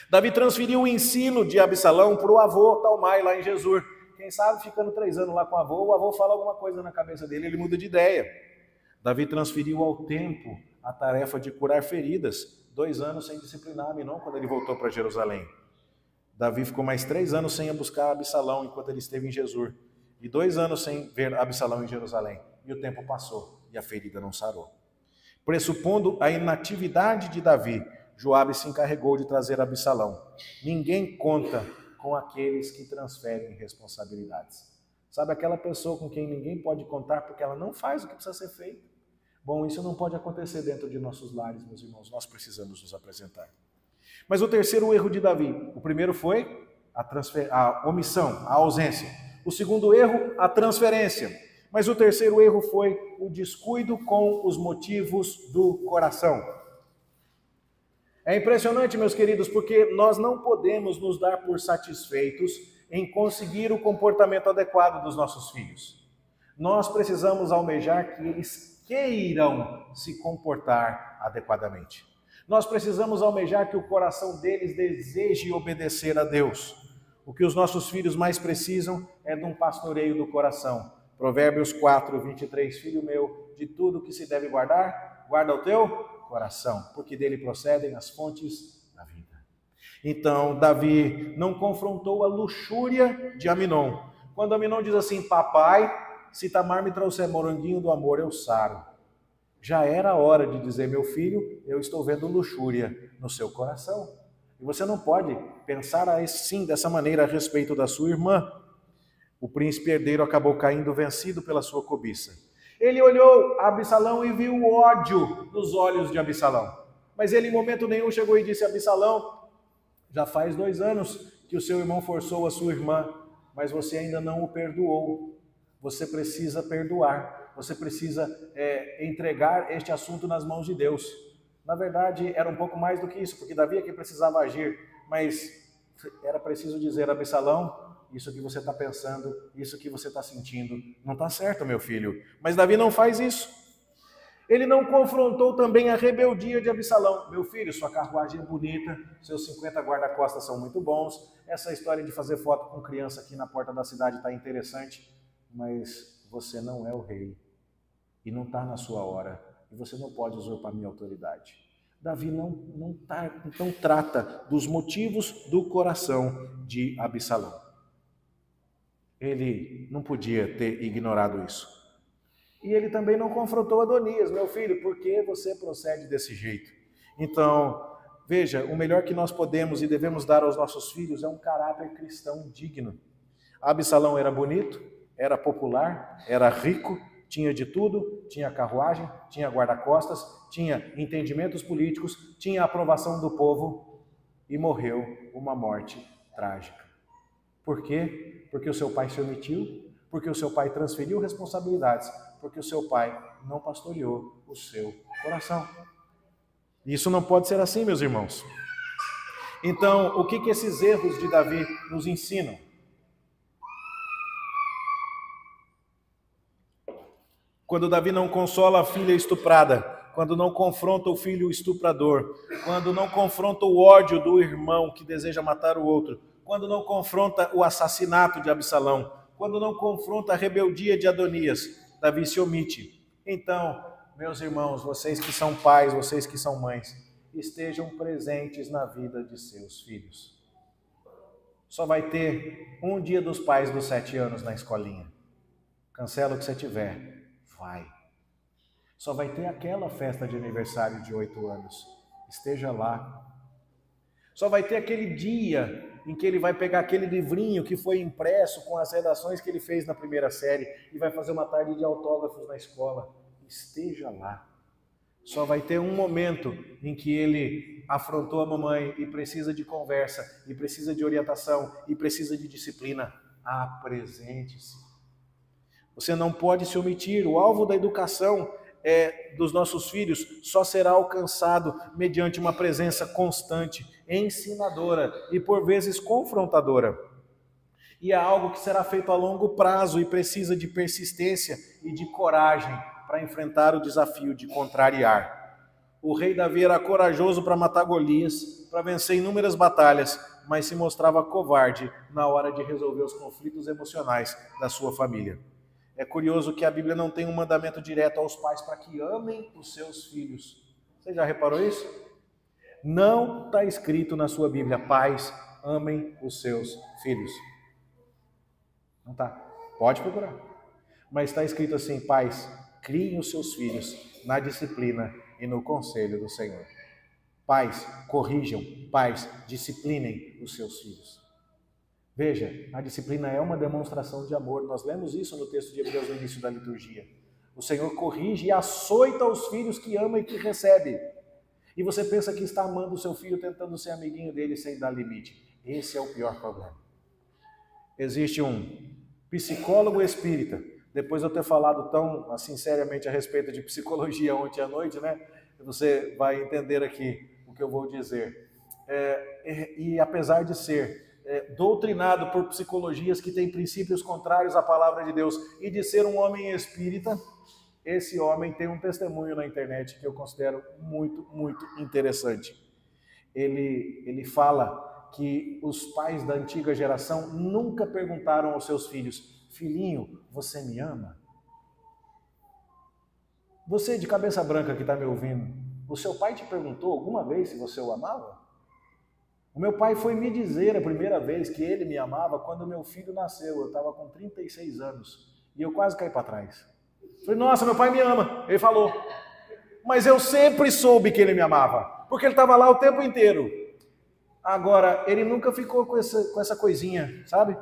Davi transferiu o ensino de Absalão para o avô Talmai, lá em Jesur. Quem sabe, ficando 3 anos lá com o avô fala alguma coisa na cabeça dele, ele muda de ideia. Davi transferiu ao tempo a tarefa de curar feridas, 2 anos sem disciplinar Aminon quando ele voltou para Jerusalém. Davi ficou mais 3 anos sem buscar Absalão enquanto ele esteve em Jesur. E 2 anos sem ver Absalão em Jerusalém. E o tempo passou e a ferida não sarou. Pressupondo a inatividade de Davi, Joabe se encarregou de trazer Absalão. Ninguém conta com aqueles que transferem responsabilidades. Sabe aquela pessoa com quem ninguém pode contar porque ela não faz o que precisa ser feito? Bom, isso não pode acontecer dentro de nossos lares, meus irmãos. Nós precisamos nos apresentar. Mas o terceiro erro de Davi, o primeiro foi a omissão, a ausência. O segundo erro, a transferência. Mas o terceiro erro foi o descuido com os motivos do coração. É impressionante, meus queridos, porque nós não podemos nos dar por satisfeitos em conseguir o comportamento adequado dos nossos filhos. Nós precisamos almejar que eles queiram se comportar adequadamente. Nós precisamos almejar que o coração deles deseje obedecer a Deus. O que os nossos filhos mais precisam é de um pastoreio do coração, Provérbios 4, 23, filho meu, de tudo que se deve guardar, guarda o teu coração, porque dele procedem as fontes da vida. Então, Davi não confrontou a luxúria de Aminon. Quando Aminon diz assim, papai, se Tamar me trouxer moranguinho do amor, eu saro. Já era a hora de dizer, meu filho, eu estou vendo luxúria no seu coração. E você não pode pensar assim, dessa maneira, a respeito da sua irmã. O príncipe herdeiro acabou caindo vencido pela sua cobiça. Ele olhou a Absalão e viu o ódio nos olhos de Absalão. Mas ele em momento nenhum chegou e disse a Absalão, já faz 2 anos que o seu irmão forçou a sua irmã, mas você ainda não o perdoou. Você precisa perdoar, você precisa entregar este assunto nas mãos de Deus. Na verdade, era um pouco mais do que isso, porque Davi é quem precisava agir, mas era preciso dizer a Absalão, isso que você está pensando, isso que você está sentindo, não está certo, meu filho. Mas Davi não faz isso. Ele não confrontou também a rebeldia de Absalão. Meu filho, sua carruagem é bonita, seus 50 guarda-costas são muito bons, essa história de fazer foto com criança aqui na porta da cidade está interessante, mas você não é o rei e não está na sua hora e você não pode usurpar minha autoridade. Davi não trata dos motivos do coração de Absalão. Ele não podia ter ignorado isso. E ele também não confrontou Adonias, meu filho, por que você procede desse jeito? Então, veja, o melhor que nós podemos e devemos dar aos nossos filhos é um caráter cristão digno. Absalão era bonito, era popular, era rico, tinha de tudo, tinha carruagem, tinha guarda-costas, tinha entendimentos políticos, tinha aprovação do povo e morreu uma morte trágica. Por quê? Porque o seu pai se omitiu, porque o seu pai transferiu responsabilidades, porque o seu pai não pastoreou o seu coração. Isso não pode ser assim, meus irmãos. Então, o que esses erros de Davi nos ensinam? Quando Davi não consola a filha estuprada, quando não confronta o filho estuprador, quando não confronta o ódio do irmão que deseja matar o outro, quando não confronta o assassinato de Absalão, quando não confronta a rebeldia de Adonias, Davi se omite. Então, meus irmãos, vocês que são pais, vocês que são mães, estejam presentes na vida de seus filhos. Só vai ter um dia dos pais dos 7 anos na escolinha. Cancela o que você tiver, vai. Só vai ter aquela festa de aniversário de 8 anos. Esteja lá. Só vai ter aquele dia em que ele vai pegar aquele livrinho que foi impresso com as redações que ele fez na primeira série e vai fazer uma tarde de autógrafos na escola. Esteja lá. Só vai ter um momento em que ele afrontou a mamãe e precisa de conversa, e precisa de orientação, e precisa de disciplina. Apresente-se. Você não pode se omitir. O alvo da educação dos nossos filhos só será alcançado mediante uma presença constante, ensinadora e por vezes confrontadora. E é algo que será feito a longo prazo e precisa de persistência e de coragem para enfrentar o desafio de contrariar. O rei Davi era corajoso para matar Golias, para vencer inúmeras batalhas, mas se mostrava covarde na hora de resolver os conflitos emocionais da sua família. É curioso que a Bíblia não tem um mandamento direto aos pais para que amem os seus filhos. Você já reparou isso? Não está escrito na sua Bíblia, pais, amem os seus filhos. Não está. Pode procurar. Mas está escrito assim, pais, criem os seus filhos na disciplina e no conselho do Senhor. Pais, corrijam, pais, disciplinem os seus filhos. Veja, a disciplina é uma demonstração de amor. Nós lemos isso no texto de Hebreus no início da liturgia. O Senhor corrige e açoita os filhos que ama e que recebe. E você pensa que está amando o seu filho, tentando ser amiguinho dele sem dar limite. Esse é o pior problema. Existe um psicólogo espírita, depois de eu ter falado tão assim, seriamente a respeito de psicologia ontem à noite, né? Você vai entender aqui o que eu vou dizer. E apesar de ser doutrinado por psicologias que têm princípios contrários à palavra de Deus e de ser um homem espírita, esse homem tem um testemunho na internet que eu considero muito, muito interessante. Ele fala que os pais da antiga geração nunca perguntaram aos seus filhos, filhinho, você me ama? Você de cabeça branca que está me ouvindo, o seu pai te perguntou alguma vez se você o amava? O meu pai foi me dizer a primeira vez que ele me amava quando meu filho nasceu. Eu estava com 36 anos e eu quase caí para trás. Falei, nossa, meu pai me ama. Ele falou. Mas eu sempre soube que ele me amava, porque ele estava lá o tempo inteiro. Agora, ele nunca ficou com essa coisinha, sabe?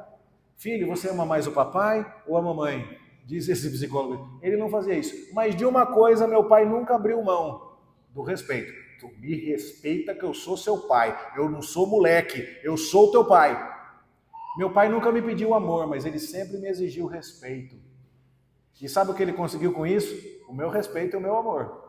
Filho, você ama mais o papai ou a mamãe? Diz esse psicólogo. Ele não fazia isso. Mas de uma coisa, meu pai nunca abriu mão, do respeito. Tu me respeita que eu sou seu pai. Eu não sou moleque, eu sou teu pai. Meu pai nunca me pediu amor, mas ele sempre me exigiu respeito. E sabe o que ele conseguiu com isso? O meu respeito e o meu amor.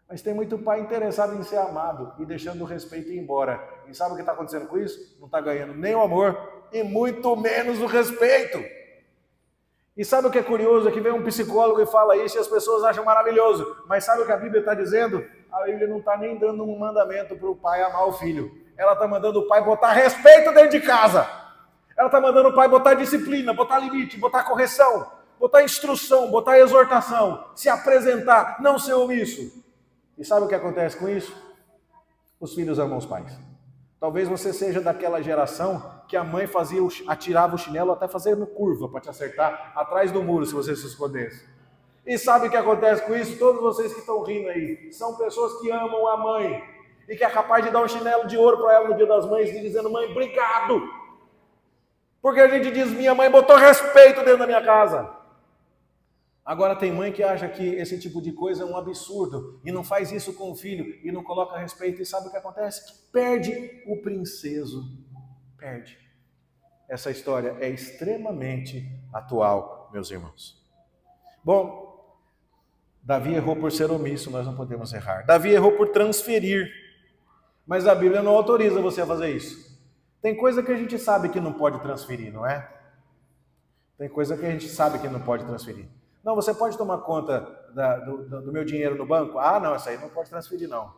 Mas tem muito pai interessado em ser amado e deixando o respeito ir embora. E sabe o que está acontecendo com isso? Não está ganhando nem o amor e muito menos o respeito. E sabe o que é curioso? É que vem um psicólogo e fala isso e as pessoas acham maravilhoso. Mas sabe o que a Bíblia está dizendo? A Bíblia não está nem dando um mandamento para o pai amar o filho. Ela está mandando o pai botar respeito dentro de casa. Ela está mandando o pai botar disciplina, botar limite, botar correção, botar instrução, botar exortação, se apresentar, não ser omisso. E sabe o que acontece com isso? Os filhos amam os pais. Talvez você seja daquela geração que a mãe atirava o chinelo até fazendo curva para te acertar atrás do muro se você se escondesse. E sabe o que acontece com isso? Todos vocês que estão rindo aí, são pessoas que amam a mãe e que é capaz de dar um chinelo de ouro para ela no dia das mães e dizendo, mãe, obrigado. Porque a gente diz, minha mãe botou respeito dentro da minha casa. Agora tem mãe que acha que esse tipo de coisa é um absurdo e não faz isso com o filho e não coloca respeito. E sabe o que acontece? Perde o princeso. Perde. Essa história é extremamente atual, meus irmãos. Bom, Davi errou por ser omisso, nós não podemos errar. Davi errou por transferir, mas a Bíblia não autoriza você a fazer isso. Tem coisa que a gente sabe que não pode transferir, não é? Tem coisa que a gente sabe que não pode transferir. Não, você pode tomar conta do meu dinheiro no banco? Ah, não, isso aí não pode transferir, não.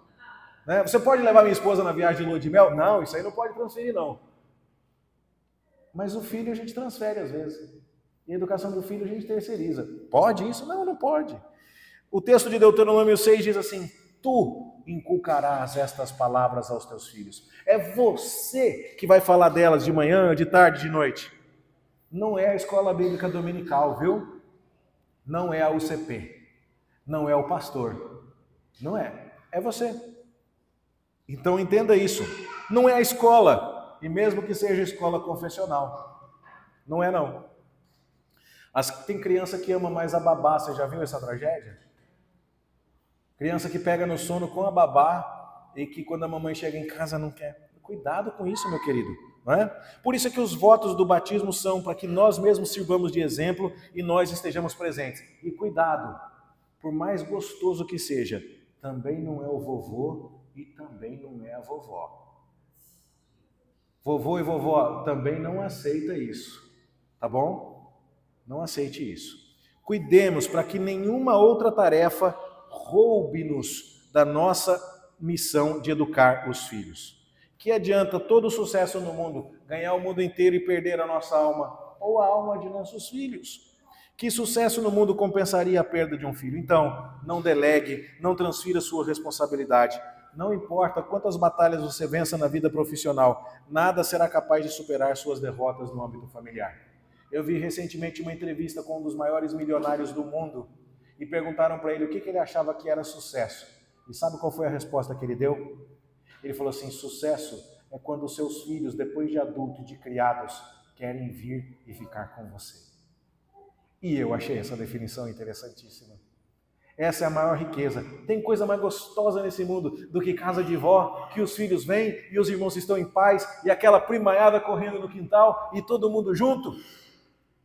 Né? Você pode levar minha esposa na viagem de lua de mel? Não, isso aí não pode transferir, não. Mas o filho a gente transfere às vezes. E a educação do filho a gente terceiriza. Pode isso? Não, não pode. O texto de Deuteronômio 6 diz assim, tu inculcarás estas palavras aos teus filhos. É você que vai falar delas de manhã, de tarde, de noite. Não é a escola bíblica dominical, viu? Não é a UCP, não é o pastor, não é, é você. Então entenda isso, não é a escola, e mesmo que seja escola confessional, não é não. Tem criança que ama mais a babá, você já viu essa tragédia? Criança que pega no sono com a babá e que quando a mamãe chega em casa não quer. Cuidado com isso, meu querido. Não é? Por isso é que os votos do batismo são para que nós mesmos sirvamos de exemplo e nós estejamos presentes. E cuidado, por mais gostoso que seja, também não é o vovô e também não é a vovó. Vovô e vovó também não aceita isso, tá bom? Não aceite isso. Cuidemos para que nenhuma outra tarefa roube-nos da nossa missão de educar os filhos. Que adianta todo o sucesso no mundo, ganhar o mundo inteiro e perder a nossa alma, ou a alma de nossos filhos? Que sucesso no mundo compensaria a perda de um filho? Então, não delegue, não transfira sua responsabilidade. Não importa quantas batalhas você vença na vida profissional, nada será capaz de superar suas derrotas no âmbito familiar. Eu vi recentemente uma entrevista com um dos maiores milionários do mundo e perguntaram para ele o que ele achava que era sucesso. E sabe qual foi a resposta que ele deu? Ele falou assim, sucesso é quando os seus filhos, depois de adultos e de criados, querem vir e ficar com você. E eu achei essa definição interessantíssima. Essa é a maior riqueza. Tem coisa mais gostosa nesse mundo do que casa de vó, que os filhos vêm e os irmãos estão em paz, e aquela primaiada correndo no quintal e todo mundo junto.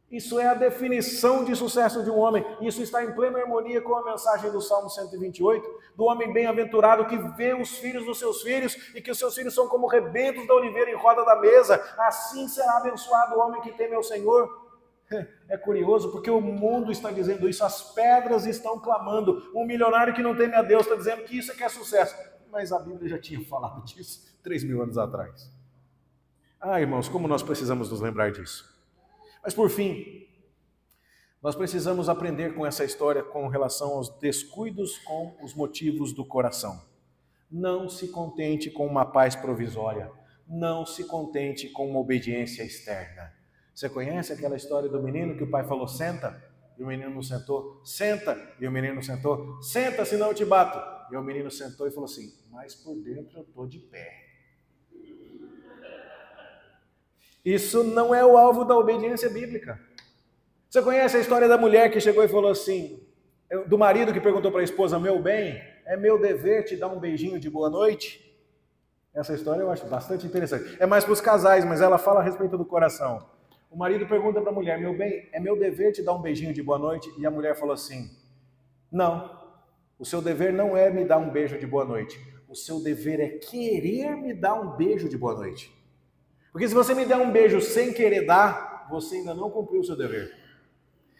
Isso é a definição de sucesso de um homem. Isso está em plena harmonia com a mensagem do Salmo 128, do homem bem-aventurado que vê os filhos dos seus filhos e que os seus filhos são como rebentos da oliveira em roda da mesa. Assim será abençoado o homem que teme ao Senhor. É curioso porque o mundo está dizendo isso, as pedras estão clamando. Um milionário que não teme a Deus está dizendo que isso é que é sucesso. Mas a Bíblia já tinha falado disso 3.000 anos atrás. Ah, irmãos, como nós precisamos nos lembrar disso. Mas por fim, Nós precisamos aprender com essa história com relação aos descuidos com os motivos do coração. Não se contente com uma paz provisória. Não se contente com uma obediência externa. Você conhece aquela história do menino que o pai falou, senta, e o menino não sentou, senta, e o menino não sentou, senta, senão eu te bato. E o menino sentou e falou assim, mas por dentro eu estou de pé. Isso não é o alvo da obediência bíblica. Você conhece a história da mulher que chegou e falou assim, do marido que perguntou para a esposa, meu bem, é meu dever te dar um beijinho de boa noite? Essa história eu acho bastante interessante. É mais para os casais, mas ela fala a respeito do coração. O marido pergunta para a mulher, meu bem, é meu dever te dar um beijinho de boa noite? E a mulher falou assim, não, o seu dever não é me dar um beijo de boa noite. O seu dever é querer me dar um beijo de boa noite. Porque se você me der um beijo sem querer dar, você ainda não cumpriu o seu dever.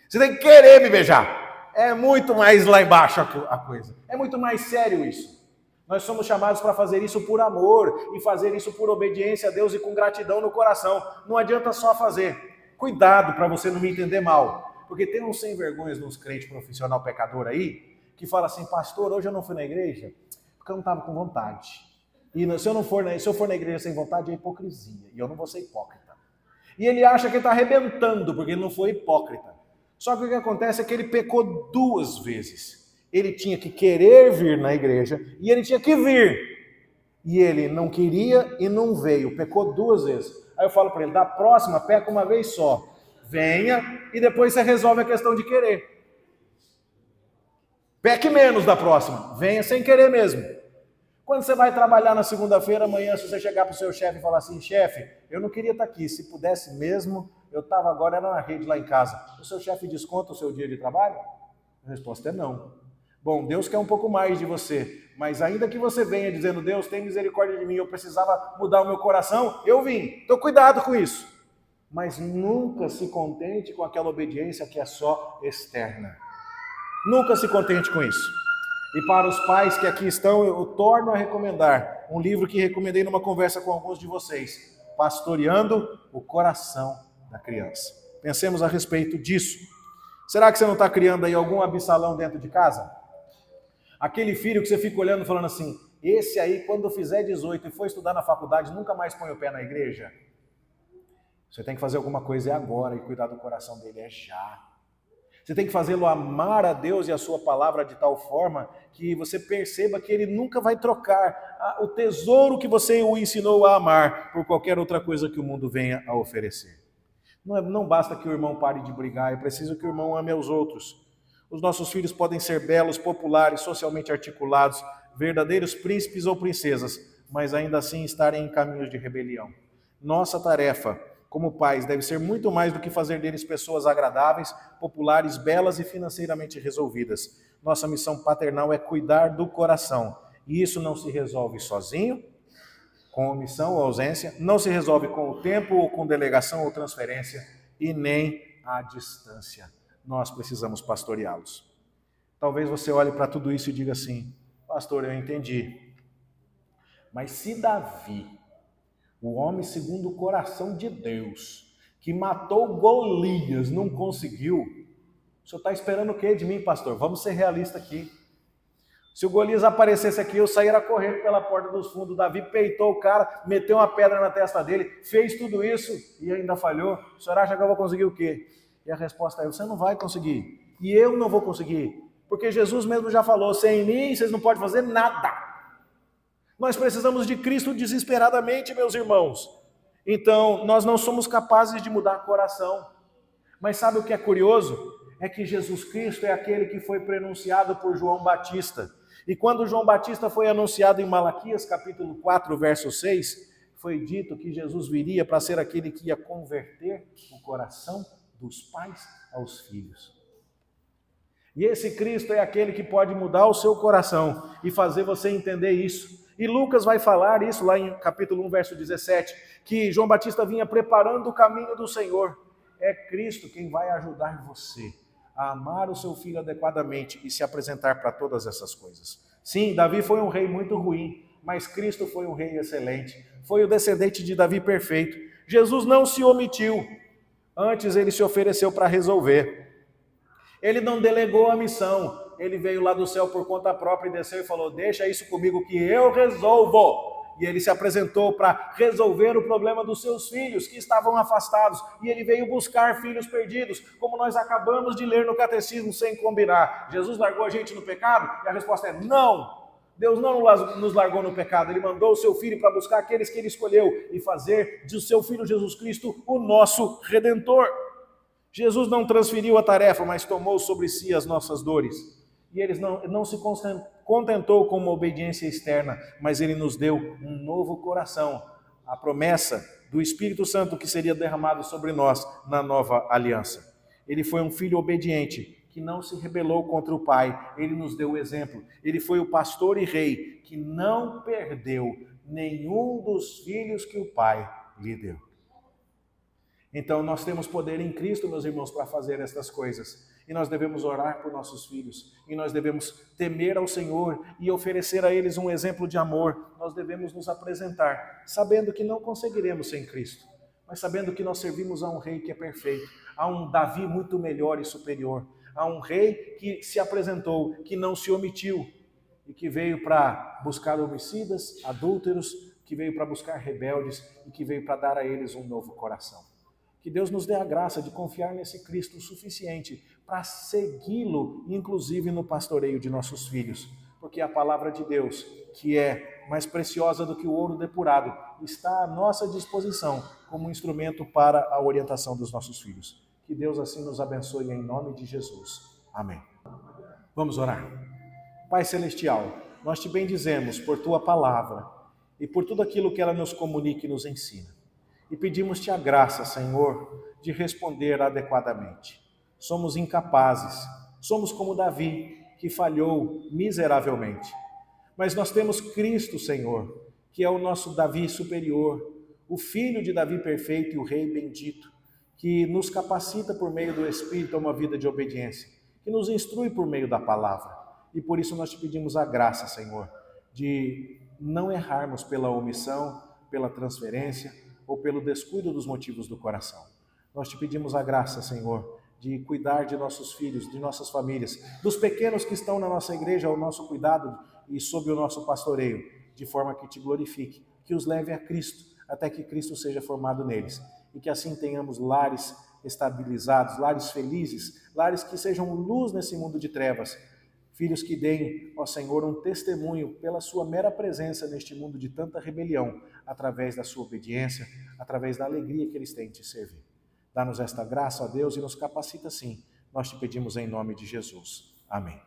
Você tem que querer me beijar. É muito mais lá embaixo a coisa. É muito mais sério isso. Nós somos chamados para fazer isso por amor e fazer isso por obediência a Deus e com gratidão no coração. Não adianta só fazer. Cuidado para você não me entender mal. Porque tem uns sem vergonhas nos crentes profissional pecador aí, que fala assim, pastor, hoje eu não fui na igreja porque eu não estava com vontade. E se eu for na igreja sem vontade, é hipocrisia. E eu não vou ser hipócrita. E ele acha que ele está arrebentando, porque ele não foi hipócrita. Só que o que acontece é que ele pecou 2 vezes. Ele tinha que querer vir na igreja e ele tinha que vir. E ele não queria e não veio. Pecou 2 vezes. Aí eu falo para ele, da próxima, peca uma vez só. Venha e depois você resolve a questão de querer. Peque menos da próxima. Venha sem querer mesmo. Quando você vai trabalhar na segunda-feira, amanhã, se você chegar para o seu chefe e falar assim, chefe, eu não queria estar aqui, se pudesse mesmo, eu estava agora, era na rede lá em casa. O seu chefe desconta o seu dia de trabalho? A resposta é não. Bom, Deus quer um pouco mais de você, mas ainda que você venha dizendo, Deus, tem misericórdia de mim, eu precisava mudar o meu coração, eu vim. Então cuidado com isso. Mas nunca se contente com aquela obediência que é só externa. Nunca se contente com isso. E para os pais que aqui estão, eu torno a recomendar um livro que recomendei numa conversa com alguns de vocês, Pastoreando o Coração da Criança. Pensemos a respeito disso. Será que você não está criando aí algum Absalão dentro de casa? Aquele filho que você fica olhando falando assim, esse aí quando fizer 18 e for estudar na faculdade, nunca mais põe o pé na igreja? Você tem que fazer alguma coisa agora e cuidar do coração dele é já. Você tem que fazê-lo amar a Deus e a sua palavra de tal forma que você perceba que ele nunca vai trocar o tesouro que você o ensinou a amar por qualquer outra coisa que o mundo venha a oferecer. Não basta que o irmão pare de brigar, é preciso que o irmão ame aos outros. Os nossos filhos podem ser belos, populares, socialmente articulados, verdadeiros príncipes ou princesas, mas ainda assim estarem em caminhos de rebelião. Nossa tarefa como pais deve ser muito mais do que fazer deles pessoas agradáveis, populares, belas e financeiramente resolvidas. Nossa missão paternal é cuidar do coração. E isso não se resolve sozinho, com omissão ou ausência, não se resolve com o tempo ou com delegação ou transferência, e nem à distância. Nós precisamos pastoreá-los. Talvez você olhe para tudo isso e diga assim, pastor, eu entendi. Mas se Davi, o homem segundo o coração de Deus, que matou Golias, não conseguiu, o senhor está esperando o quê de mim, pastor? Vamos ser realistas aqui. Se o Golias aparecesse aqui, eu sairia correndo pela porta dos fundos. Davi peitou o cara, meteu uma pedra na testa dele, fez tudo isso e ainda falhou. O senhor acha que eu vou conseguir o quê? E a resposta é, você não vai conseguir. E eu não vou conseguir. Porque Jesus mesmo já falou, sem mim vocês não podem fazer nada. Nós precisamos de Cristo desesperadamente, meus irmãos. Então, nós não somos capazes de mudar coração. Mas sabe o que é curioso? É que Jesus Cristo é aquele que foi prenunciado por João Batista. E quando João Batista foi anunciado em Malaquias, capítulo 4, verso 6, foi dito que Jesus viria para ser aquele que ia converter o coração dos pais aos filhos. E esse Cristo é aquele que pode mudar o seu coração e fazer você entender isso. E Lucas vai falar isso lá em capítulo 1, verso 17, que João Batista vinha preparando o caminho do Senhor. É Cristo quem vai ajudar você a amar o seu filho adequadamente e se apresentar para todas essas coisas. Sim, Davi foi um rei muito ruim, mas Cristo foi um rei excelente. Foi o descendente de Davi perfeito. Jesus não se omitiu. Antes ele se ofereceu para resolver. Ele não delegou a missão, ele veio lá do céu por conta própria e desceu e falou: deixa isso comigo que eu resolvo. E ele se apresentou para resolver o problema dos seus filhos que estavam afastados. E ele veio buscar filhos perdidos, como nós acabamos de ler no catecismo sem combinar. Jesus largou a gente no pecado? E a resposta é não. Deus não nos largou no pecado, Ele mandou o seu Filho para buscar aqueles que Ele escolheu e fazer de seu Filho Jesus Cristo o nosso Redentor. Jesus não transferiu a tarefa, mas tomou sobre si as nossas dores. E Ele não se contentou com uma obediência externa, mas Ele nos deu um novo coração, a promessa do Espírito Santo que seria derramado sobre nós na nova aliança. Ele foi um filho obediente, que não se rebelou contra o Pai, ele nos deu o exemplo. Ele foi o pastor e rei que não perdeu nenhum dos filhos que o Pai lhe deu. Então nós temos poder em Cristo, meus irmãos, para fazer estas coisas. E nós devemos orar por nossos filhos, e nós devemos temer ao Senhor e oferecer a eles um exemplo de amor. Nós devemos nos apresentar, sabendo que não conseguiremos sem Cristo, mas sabendo que nós servimos a um rei que é perfeito, a um Davi muito melhor e superior, a um rei que se apresentou, que não se omitiu e que veio para buscar homicidas, adúlteros, que veio para buscar rebeldes e que veio para dar a eles um novo coração. Que Deus nos dê a graça de confiar nesse Cristo suficiente para segui-lo, inclusive no pastoreio de nossos filhos, porque a palavra de Deus, que é mais preciosa do que o ouro depurado, está à nossa disposição como instrumento para a orientação dos nossos filhos. Que Deus assim nos abençoe em nome de Jesus. Amém. Vamos orar. Pai Celestial, nós te bendizemos por tua palavra e por tudo aquilo que ela nos comunica e nos ensina. E pedimos-te a graça, Senhor, de responder adequadamente. Somos incapazes, somos como Davi, que falhou miseravelmente. Mas nós temos Cristo, Senhor, que é o nosso Davi superior, o Filho de Davi perfeito e o Rei bendito, que nos capacita por meio do Espírito a uma vida de obediência, que nos instrui por meio da palavra. E por isso nós te pedimos a graça, Senhor, de não errarmos pela omissão, pela transferência ou pelo descuido dos motivos do coração. Nós te pedimos a graça, Senhor, de cuidar de nossos filhos, de nossas famílias, dos pequenos que estão na nossa igreja ao nosso cuidado e sob o nosso pastoreio, de forma que te glorifique, que os leve a Cristo, até que Cristo seja formado neles. E que assim tenhamos lares estabilizados, lares felizes, lares que sejam luz nesse mundo de trevas. Filhos que deem, ó Senhor, um testemunho pela sua mera presença neste mundo de tanta rebelião, através da sua obediência, através da alegria que eles têm em te servir. Dá-nos esta graça, ó Deus, e nos capacita sim. Nós te pedimos em nome de Jesus. Amém.